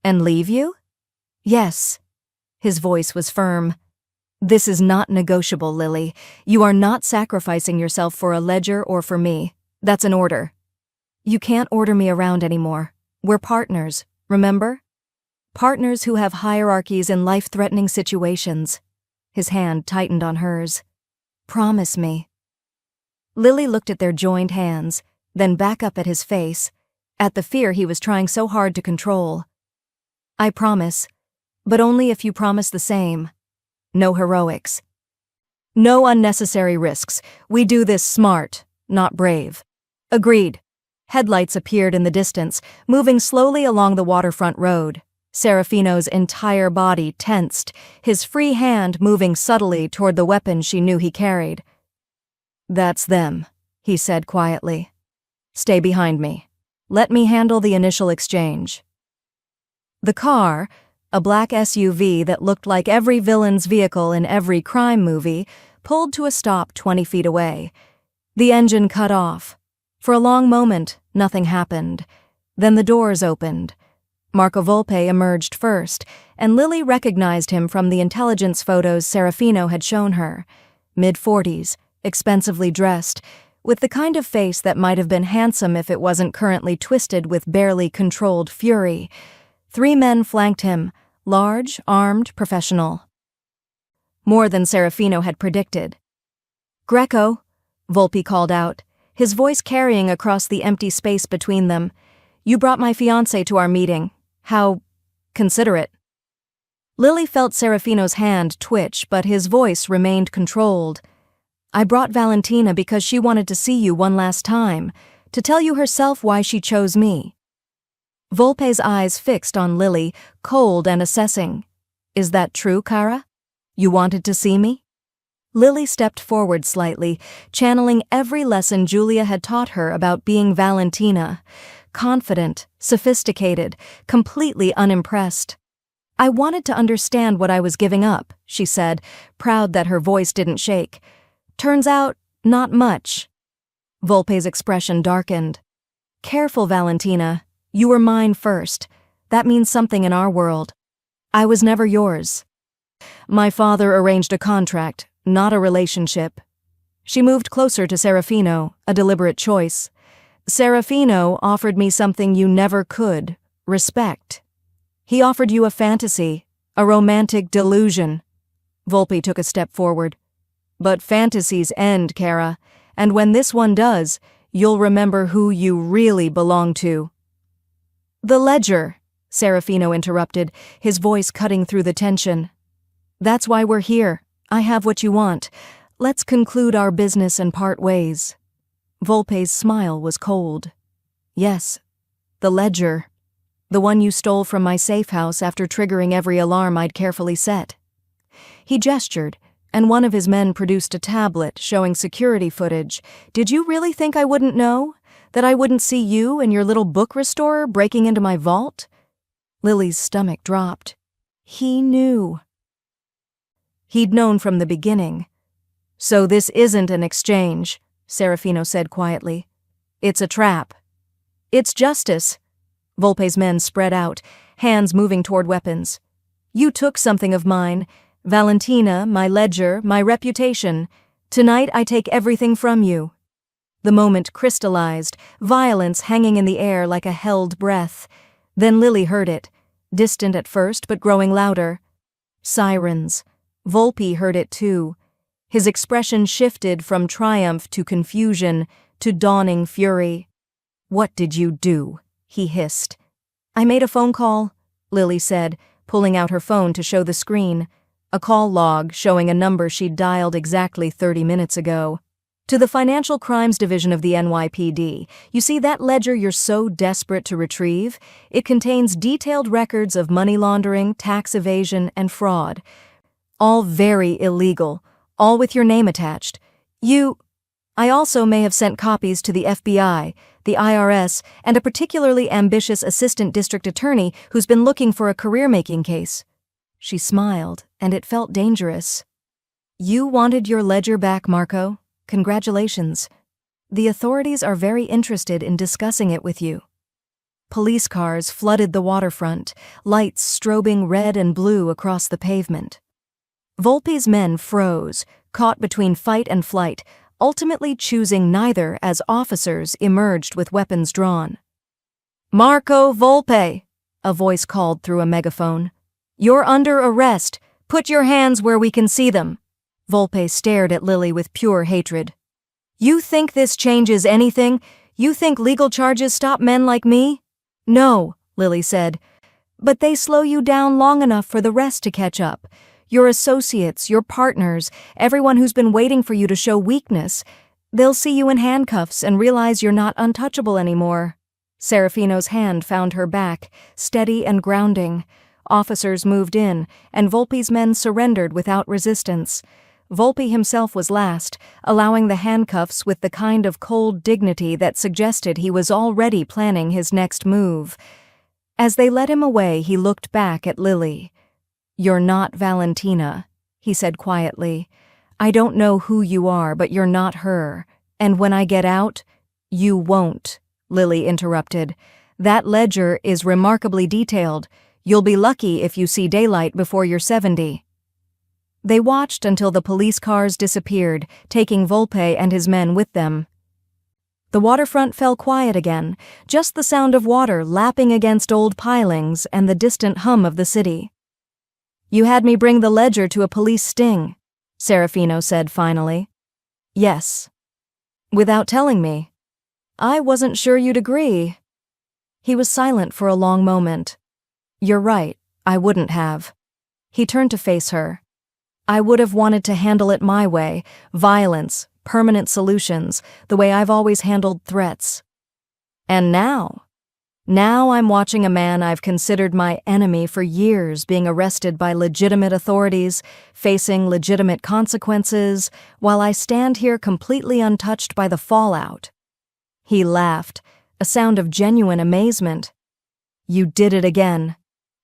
"And leave you?" "Yes." His voice was firm. "This is not negotiable, Lily. You are not sacrificing yourself for a ledger or for me. That's an order." "You can't order me around anymore. We're partners, remember? Partners who have hierarchies in life-threatening situations." His hand tightened on hers. "Promise me." Lily looked at their joined hands, then back up at his face, at the fear he was trying so hard to control. "I promise, but only if you promise the same. No heroics. No unnecessary risks. We do this smart, not brave." "Agreed." Headlights appeared in the distance, moving slowly along the waterfront road. Serafino's entire body tensed, his free hand moving subtly toward the weapon she knew he carried. "That's them," he said quietly. "Stay behind me. Let me handle the initial exchange." The car, a black SUV that looked like every villain's vehicle in every crime movie, pulled to a stop 20 feet away. The engine cut off. For a long moment, nothing happened. Then the doors opened. Marco Volpe emerged first, and Lily recognized him from the intelligence photos Serafino had shown her. Mid-40s, expensively dressed, with the kind of face that might have been handsome if it wasn't currently twisted with barely controlled fury. 3 men flanked him, large, armed, professional. More than Serafino had predicted. "Greco," Volpe called out, his voice carrying across the empty space between them. "You brought my fiancé to our meeting. How considerate." Lily felt Serafino's hand twitch, but his voice remained controlled. "I brought Valentina because she wanted to see you one last time, to tell you herself why she chose me." Volpe's eyes fixed on Lily, cold and assessing. "Is that true, Cara? You wanted to see me?" Lily stepped forward slightly, channeling every lesson Julia had taught her about being Valentina. Confident, sophisticated, completely unimpressed. "I wanted to understand what I was giving up," she said, proud that her voice didn't shake. "Turns out, not much." Volpe's expression darkened. "Careful, Valentina. You were mine first. That means something in our world. I was never yours. My father arranged a contract, not a relationship." She moved closer to Serafino, a deliberate choice. "Serafino offered me something you never could, respect. He offered you a fantasy, a romantic delusion." Volpe took a step forward. "But fantasies end, Cara, and when this one does, you'll remember who you really belong to." "The ledger," Serafino interrupted, his voice cutting through the tension. "That's why we're here. I have what you want. Let's conclude our business and part ways." Volpe's smile was cold. "Yes, the ledger. The one you stole from my safe house after triggering every alarm I'd carefully set." He gestured, and one of his men produced a tablet showing security footage. "Did you really think I wouldn't know? That I wouldn't see you and your little book restorer breaking into my vault? Lily's stomach dropped. He knew. He'd known from the beginning. So this isn't an exchange, Serafino said quietly. It's a trap. It's justice. Volpe's men spread out, hands moving toward weapons. You took something of mine. Valentina, my ledger, my reputation. Tonight I take everything from you. The moment crystallized, violence hanging in the air like a held breath. Then Lily heard it, distant at first but growing louder. Sirens. Volpe heard it too. His expression shifted from triumph to confusion to dawning fury. What did you do? He hissed. I made a phone call, Lily said, pulling out her phone to show the screen. A call log showing a number she'd dialed exactly 30 minutes ago. To the Financial Crimes Division of the NYPD. You see that ledger you're so desperate to retrieve? It contains detailed records of money laundering, tax evasion, and fraud. All very illegal, all with your name attached. I also may have sent copies to the FBI, the IRS, and a particularly ambitious assistant district attorney who's been looking for a career-making case. She smiled, and it felt dangerous. You wanted your ledger back, Marco? Congratulations. The authorities are very interested in discussing it with you. Police cars flooded the waterfront, lights strobing red and blue across the pavement. Volpe's men froze, caught between fight and flight, ultimately choosing neither as officers emerged with weapons drawn. Marco Volpe, a voice called through a megaphone. You're under arrest. Put your hands where we can see them. Volpe stared at Lily with pure hatred. You think this changes anything? You think legal charges stop men like me? No, Lily said. But they slow you down long enough for the rest to catch up. Your associates, your partners, everyone who's been waiting for you to show weakness, they'll see you in handcuffs and realize you're not untouchable anymore. Serafino's hand found her back, steady and grounding. Officers moved in, and Volpe's men surrendered without resistance. Volpe himself was last, allowing the handcuffs with the kind of cold dignity that suggested he was already planning his next move. As they led him away, he looked back at Lily. You're not Valentina, he said quietly. I don't know who you are, but you're not her. And when I get out, you won't, Lily interrupted. That ledger is remarkably detailed. You'll be lucky if you see daylight before you're 70. They watched until the police cars disappeared, taking Volpe and his men with them. The waterfront fell quiet again, just the sound of water lapping against old pilings and the distant hum of the city. You had me bring the ledger to a police sting, Serafino said finally. Yes. Without telling me. I wasn't sure you'd agree. He was silent for a long moment. You're right, I wouldn't have. He turned to face her. I would have wanted to handle it my way, violence, permanent solutions, the way I've always handled threats. And now I'm watching a man I've considered my enemy for years being arrested by legitimate authorities, facing legitimate consequences, while I stand here completely untouched by the fallout. He laughed, a sound of genuine amazement. You did it again.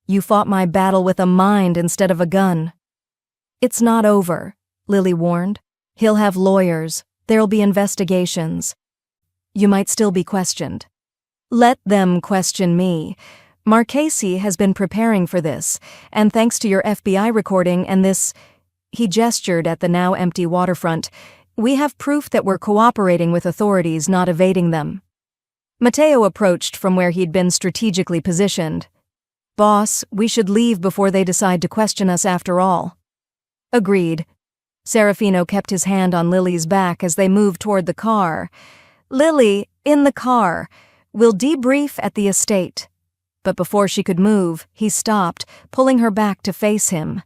You fought my battle with a mind instead of a gun. It's not over, Lily warned. He'll have lawyers. There'll be investigations. You might still be questioned. Let them question me. Marchese has been preparing for this, and thanks to your FBI recording and this, he gestured at the now empty waterfront, we have proof that we're cooperating with authorities, not evading them. Matteo approached from where he'd been strategically positioned. Boss, we should leave before they decide to question us after all. Agreed. Serafino kept his hand on Lily's back as they moved toward the car. Lily, in the car. We'll debrief at the estate. But before she could move, he stopped, pulling her back to face him.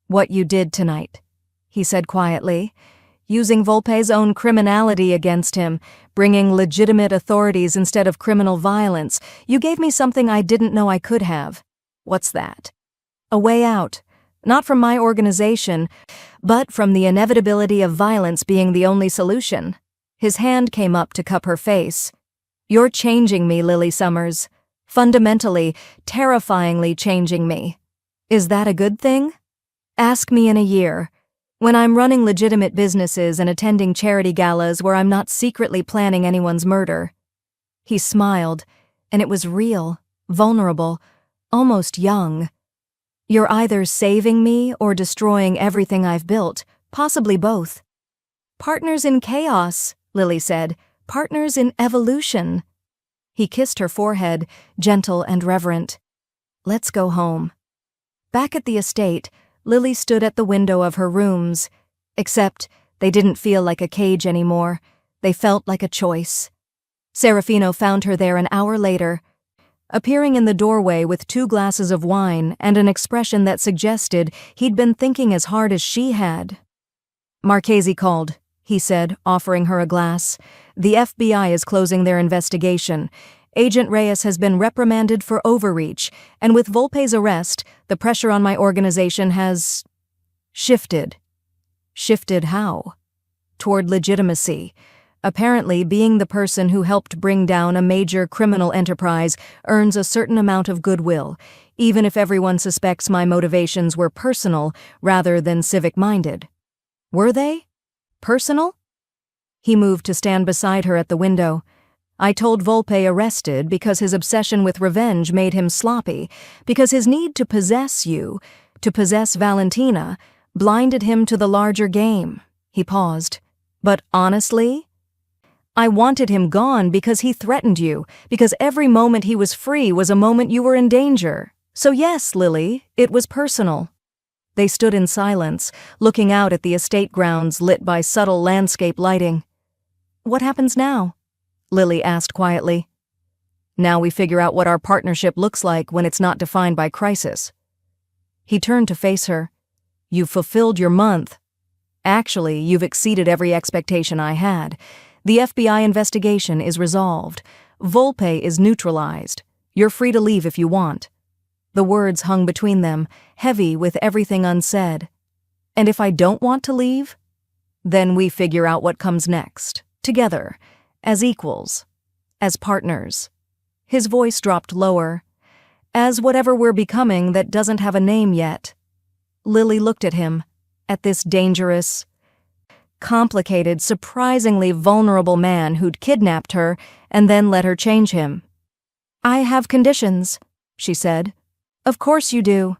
What you did tonight, he said quietly, using Volpe's own criminality against him, bringing legitimate authorities instead of criminal violence. You gave me something I didn't know I could have. What's that? A way out. Not from my organization, but from the inevitability of violence being the only solution. His hand came up to cup her face. You're changing me, Lily Summers. Fundamentally, terrifyingly changing me. Is that a good thing? Ask me in a year, when I'm running legitimate businesses and attending charity galas where I'm not secretly planning anyone's murder. He smiled, and it was real, vulnerable, almost young. You're either saving me or destroying everything I've built, possibly both. Partners in chaos, Lily said. Partners in evolution. He kissed her forehead, gentle and reverent. Let's go home. Back at the estate, Lily stood at the window of her rooms. Except they didn't feel like a cage anymore. They felt like a choice. Serafino found her there an hour later, appearing in the doorway with 2 glasses of wine and an expression that suggested he'd been thinking as hard as she had. Marchese called, he said, offering her a glass. The FBI is closing their investigation. Agent Reyes has been reprimanded for overreach, and with Volpe's arrest, the pressure on my organization has shifted. Shifted how? Toward legitimacy. Apparently, being the person who helped bring down a major criminal enterprise earns a certain amount of goodwill, even if everyone suspects my motivations were personal rather than civic-minded. Were they? Personal? He moved to stand beside her at the window. I told Volpe arrested because his obsession with revenge made him sloppy, because his need to possess you, to possess Valentina, blinded him to the larger game. He paused. But honestly? I wanted him gone because he threatened you, because every moment he was free was a moment you were in danger. So yes, Lily, it was personal. They stood in silence, looking out at the estate grounds lit by subtle landscape lighting. What happens now? Lily asked quietly. Now we figure out what our partnership looks like when it's not defined by crisis. He turned to face her. You've fulfilled your month. Actually, you've exceeded every expectation I had. The FBI investigation is resolved. Volpe is neutralized. You're free to leave if you want. The words hung between them, heavy with everything unsaid. And if I don't want to leave? Then we figure out what comes next, together, as equals, as partners. His voice dropped lower. As whatever we're becoming that doesn't have a name yet. Lily looked at him, at this dangerous, complicated, surprisingly vulnerable man who'd kidnapped her and then let her change him. I have conditions, she said. Of course you do.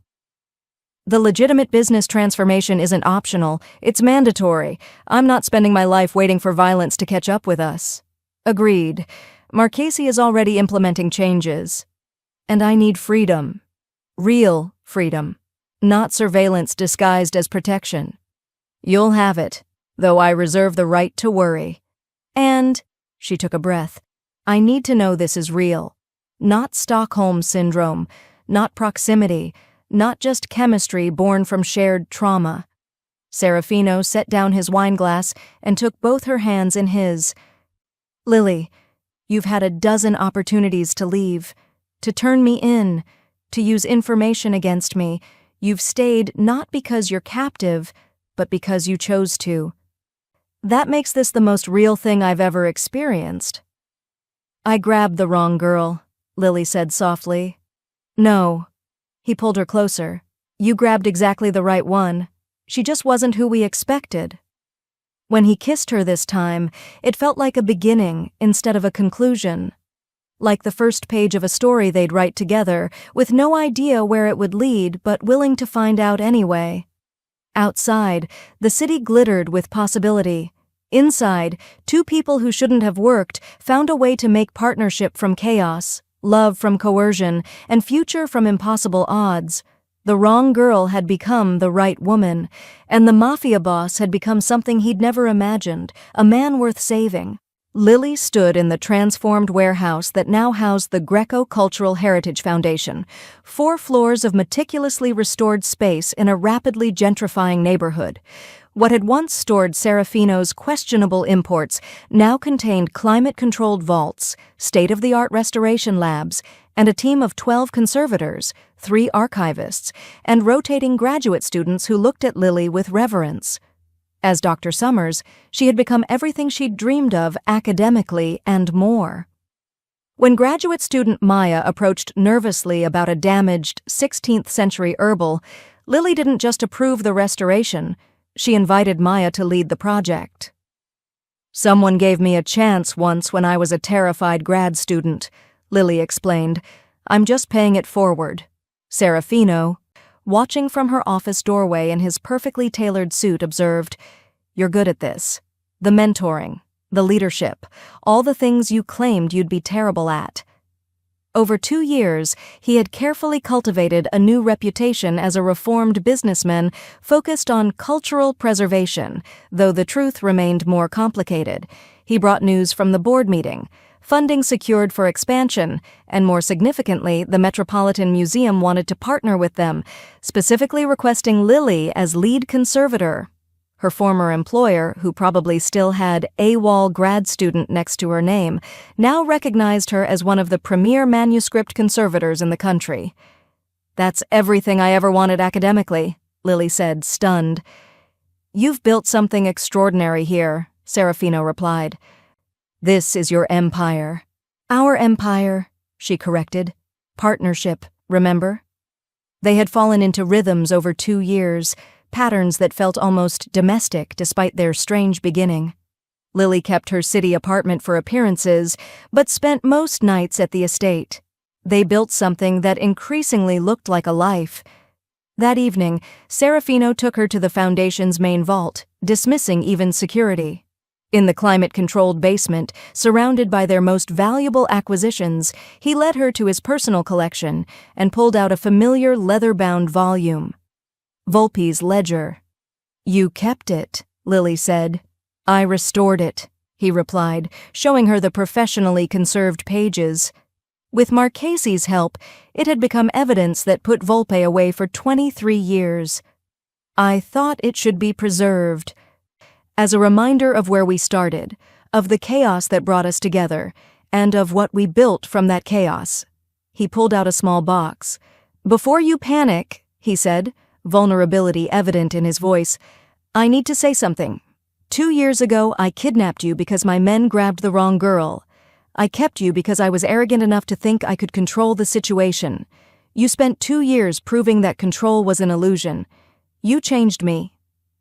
The legitimate business transformation isn't optional, it's mandatory. I'm not spending my life waiting for violence to catch up with us. Agreed. Marchese is already implementing changes. And I need freedom. Real freedom. Not surveillance disguised as protection. You'll have it, though I reserve the right to worry. And, she took a breath, I need to know this is real. Not Stockholm Syndrome, not proximity, not just chemistry born from shared trauma. Serafino set down his wineglass and took both her hands in his. Lily, you've had a dozen opportunities to leave, to turn me in, to use information against me. You've stayed not because you're captive, but because you chose to. That makes this the most real thing I've ever experienced. I grabbed the wrong girl, Lily said softly. No. He pulled her closer. You grabbed exactly the right one. She just wasn't who we expected. When he kissed her this time, it felt like a beginning instead of a conclusion. Like the first page of a story they'd write together, with no idea where it would lead but willing to find out anyway. Outside, the city glittered with possibility. Inside, 2 people who shouldn't have worked found a way to make partnership from chaos, love from coercion, and future from impossible odds. The wrong girl had become the right woman, and the Mafia boss had become something he'd never imagined, a man worth saving. Lily stood in the transformed warehouse that now housed the Greco-Cultural Heritage Foundation, 4 floors of meticulously restored space in a rapidly gentrifying neighborhood. What had once stored Serafino's questionable imports now contained climate-controlled vaults, state-of-the-art restoration labs, and a team of 12 conservators, 3 archivists, and rotating graduate students who looked at Lily with reverence. As Dr. Summers, she had become everything she'd dreamed of academically and more. When graduate student Maya approached nervously about a damaged 16th-century herbal, Lily didn't just approve the restoration, she invited Maya to lead the project. "Someone gave me a chance once when I was a terrified grad student," Lily explained. "I'm just paying it forward." Serafino, watching from her office doorway in his perfectly tailored suit, observed, "You're good at this. The mentoring, the leadership, all the things you claimed you'd be terrible at." Over 2 years, he had carefully cultivated a new reputation as a reformed businessman focused on cultural preservation, though the truth remained more complicated. He brought news from the board meeting, funding secured for expansion, and more significantly, the Metropolitan Museum wanted to partner with them, specifically requesting Lily as lead conservator. Her former employer, who probably still had AWOL grad student next to her name, now recognized her as one of the premier manuscript conservators in the country. "That's everything I ever wanted academically," Lily said, stunned. "You've built something extraordinary here," Serafino replied. "This is your empire." "Our empire," she corrected. "Partnership, remember?" They had fallen into rhythms over 2 years, patterns that felt almost domestic despite their strange beginning. Lily kept her city apartment for appearances, but spent most nights at the estate. They built something that increasingly looked like a life. That evening, Serafino took her to the foundation's main vault, dismissing even security. In the climate-controlled basement, surrounded by their most valuable acquisitions, he led her to his personal collection and pulled out a familiar leather-bound volume. Volpe's ledger. "You kept it," Lily said. "I restored it," he replied, showing her the professionally conserved pages. With Marchese's help, it had become evidence that put Volpe away for 23 years. "I thought it should be preserved. As a reminder of where we started, of the chaos that brought us together, and of what we built from that chaos." He pulled out a small box. "Before you panic," he said, vulnerability evident in his voice, "I need to say something. 2 years ago, I kidnapped you because my men grabbed the wrong girl. I kept you because I was arrogant enough to think I could control the situation. You spent 2 years proving that control was an illusion. You changed me.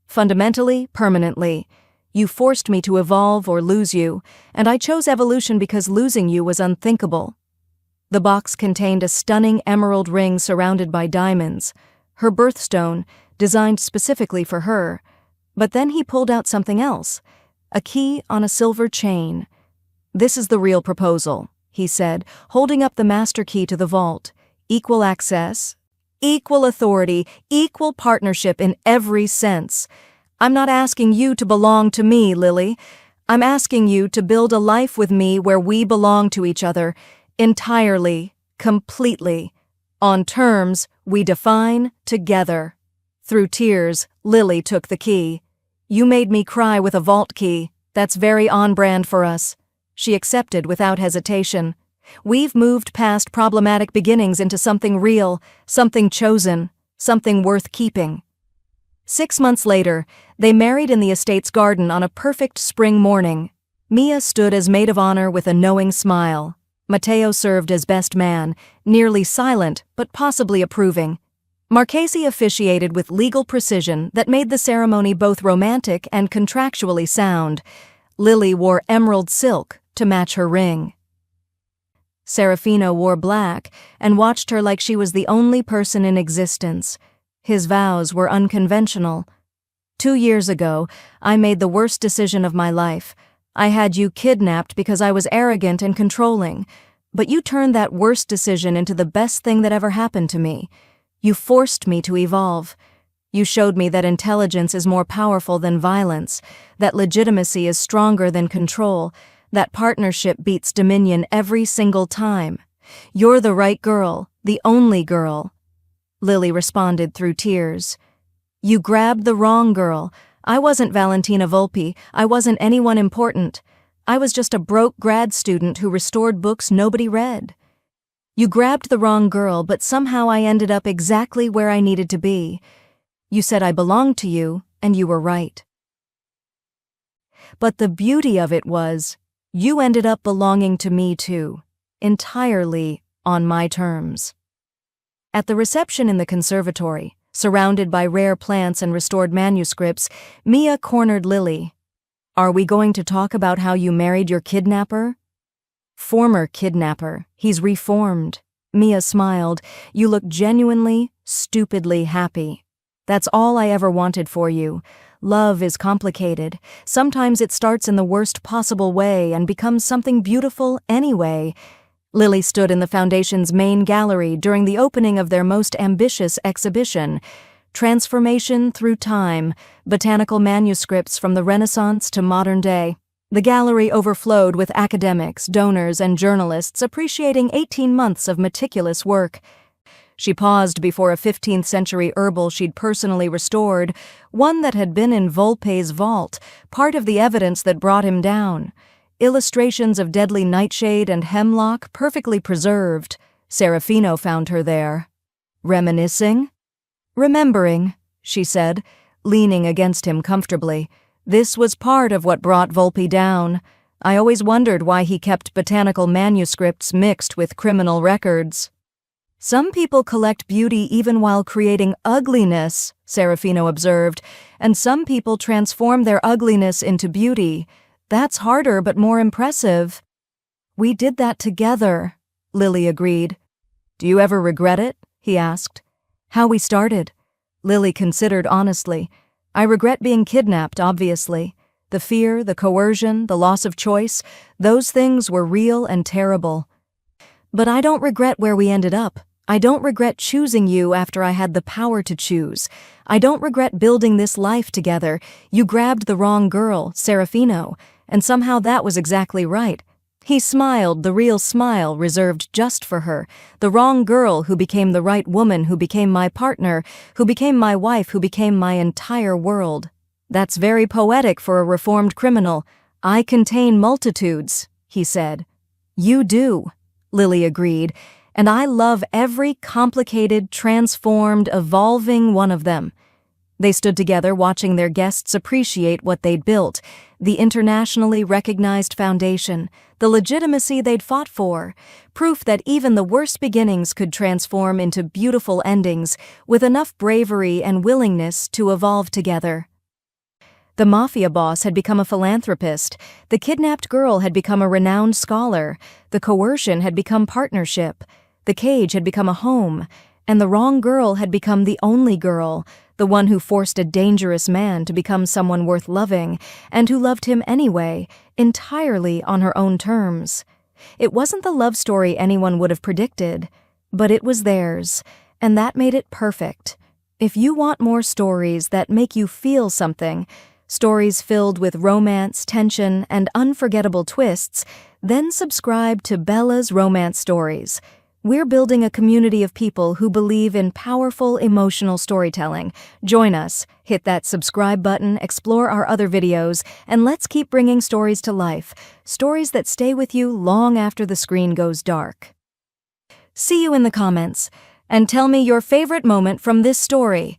Fundamentally, permanently. You forced me to evolve or lose you, and I chose evolution because losing you was unthinkable." The box contained a stunning emerald ring surrounded by diamonds, her birthstone, designed specifically for her. But then he pulled out something else, a key on a silver chain. "This is the real proposal," he said, holding up the master key to the vault. "Equal access, equal authority, equal partnership in every sense. I'm not asking you to belong to me, Lily. I'm asking you to build a life with me where we belong to each other, entirely, completely, on terms we define together." Through tears, Lily took the key. "You made me cry with a vault key. That's very on-brand for us." She accepted without hesitation. "We've moved past problematic beginnings into something real, something chosen, something worth keeping." 6 months later, they married in the estate's garden on a perfect spring morning. Mia stood as maid of honor with a knowing smile. Matteo served as best man, nearly silent but possibly approving. Marchese officiated with legal precision that made the ceremony both romantic and contractually sound. Lily wore emerald silk to match her ring. Serafino wore black and watched her like she was the only person in existence. His vows were unconventional. 2 years ago, I made the worst decision of my life. I had you kidnapped because I was arrogant and controlling, but you turned that worst decision into the best thing that ever happened to me. You forced me to evolve. You showed me that intelligence is more powerful than violence, that legitimacy is stronger than control, that partnership beats dominion every single time. You're the right girl, the only girl." Lily responded through tears. "You grabbed the wrong girl. I wasn't Valentina Volpe. I wasn't anyone important. I was just a broke grad student who restored books nobody read. You grabbed the wrong girl, but somehow I ended up exactly where I needed to be. You said I belonged to you, and you were right. But the beauty of it was, you ended up belonging to me too. entirely on my terms. At the reception in the conservatory, surrounded by rare plants and restored manuscripts, Mia cornered Lily. "Are we going to talk about how you married your kidnapper?" "Former kidnapper. He's reformed." Mia smiled. "You look genuinely, stupidly happy. That's all I ever wanted for you. Love is complicated. Sometimes it starts in the worst possible way and becomes something beautiful anyway." Lily stood in the Foundation's main gallery during the opening of their most ambitious exhibition, Transformation Through Time, Botanical Manuscripts from the Renaissance to Modern Day. The gallery overflowed with academics, donors, and journalists appreciating 18 months of meticulous work. She paused before a 15th-century herbal she'd personally restored, one that had been in Volpe's vault, part of the evidence that brought him down. Illustrations of deadly nightshade and hemlock, perfectly preserved. Serafino found her there. "Reminiscing?" "Remembering," she said, leaning against him comfortably. "This was part of what brought Volpe down. I always wondered why he kept botanical manuscripts mixed with criminal records." "Some people collect beauty even while creating ugliness," Serafino observed, "and some people transform their ugliness into beauty. That's harder but more impressive." "We did that together," Lily agreed. "Do you ever regret it?" he asked. "How we started?" Lily considered honestly. "I regret being kidnapped, obviously. The fear, the coercion, the loss of choice, those things were real and terrible. But I don't regret where we ended up. I don't regret choosing you after I had the power to choose. I don't regret building this life together. You grabbed the wrong girl, Serafino, and somehow that was exactly right." He smiled, the real smile reserved just for her. "The wrong girl who became the right woman, who became my partner, who became my wife, who became my entire world." "That's very poetic for a reformed criminal. I contain multitudes," he said. "You do," Lily agreed, "and I love every complicated, transformed, evolving one of them." They stood together watching their guests appreciate what they'd built, the internationally recognized foundation, the legitimacy they'd fought for, proof that even the worst beginnings could transform into beautiful endings with enough bravery and willingness to evolve together. The Mafia boss had become a philanthropist, the kidnapped girl had become a renowned scholar, the coercion had become partnership, the cage had become a home, and the wrong girl had become the only girl, the one who forced a dangerous man to become someone worth loving, and who loved him anyway, entirely on her own terms. It wasn't the love story anyone would have predicted, but it was theirs, and that made it perfect. If you want more stories that make you feel something, stories filled with romance, tension, and unforgettable twists, then subscribe to Bella's Romance Stories. We're building a community of people who believe in powerful, emotional storytelling. Join us, hit that subscribe button, explore our other videos, and let's keep bringing stories to life. Stories that stay with you long after the screen goes dark. See you in the comments, and tell me your favorite moment from this story.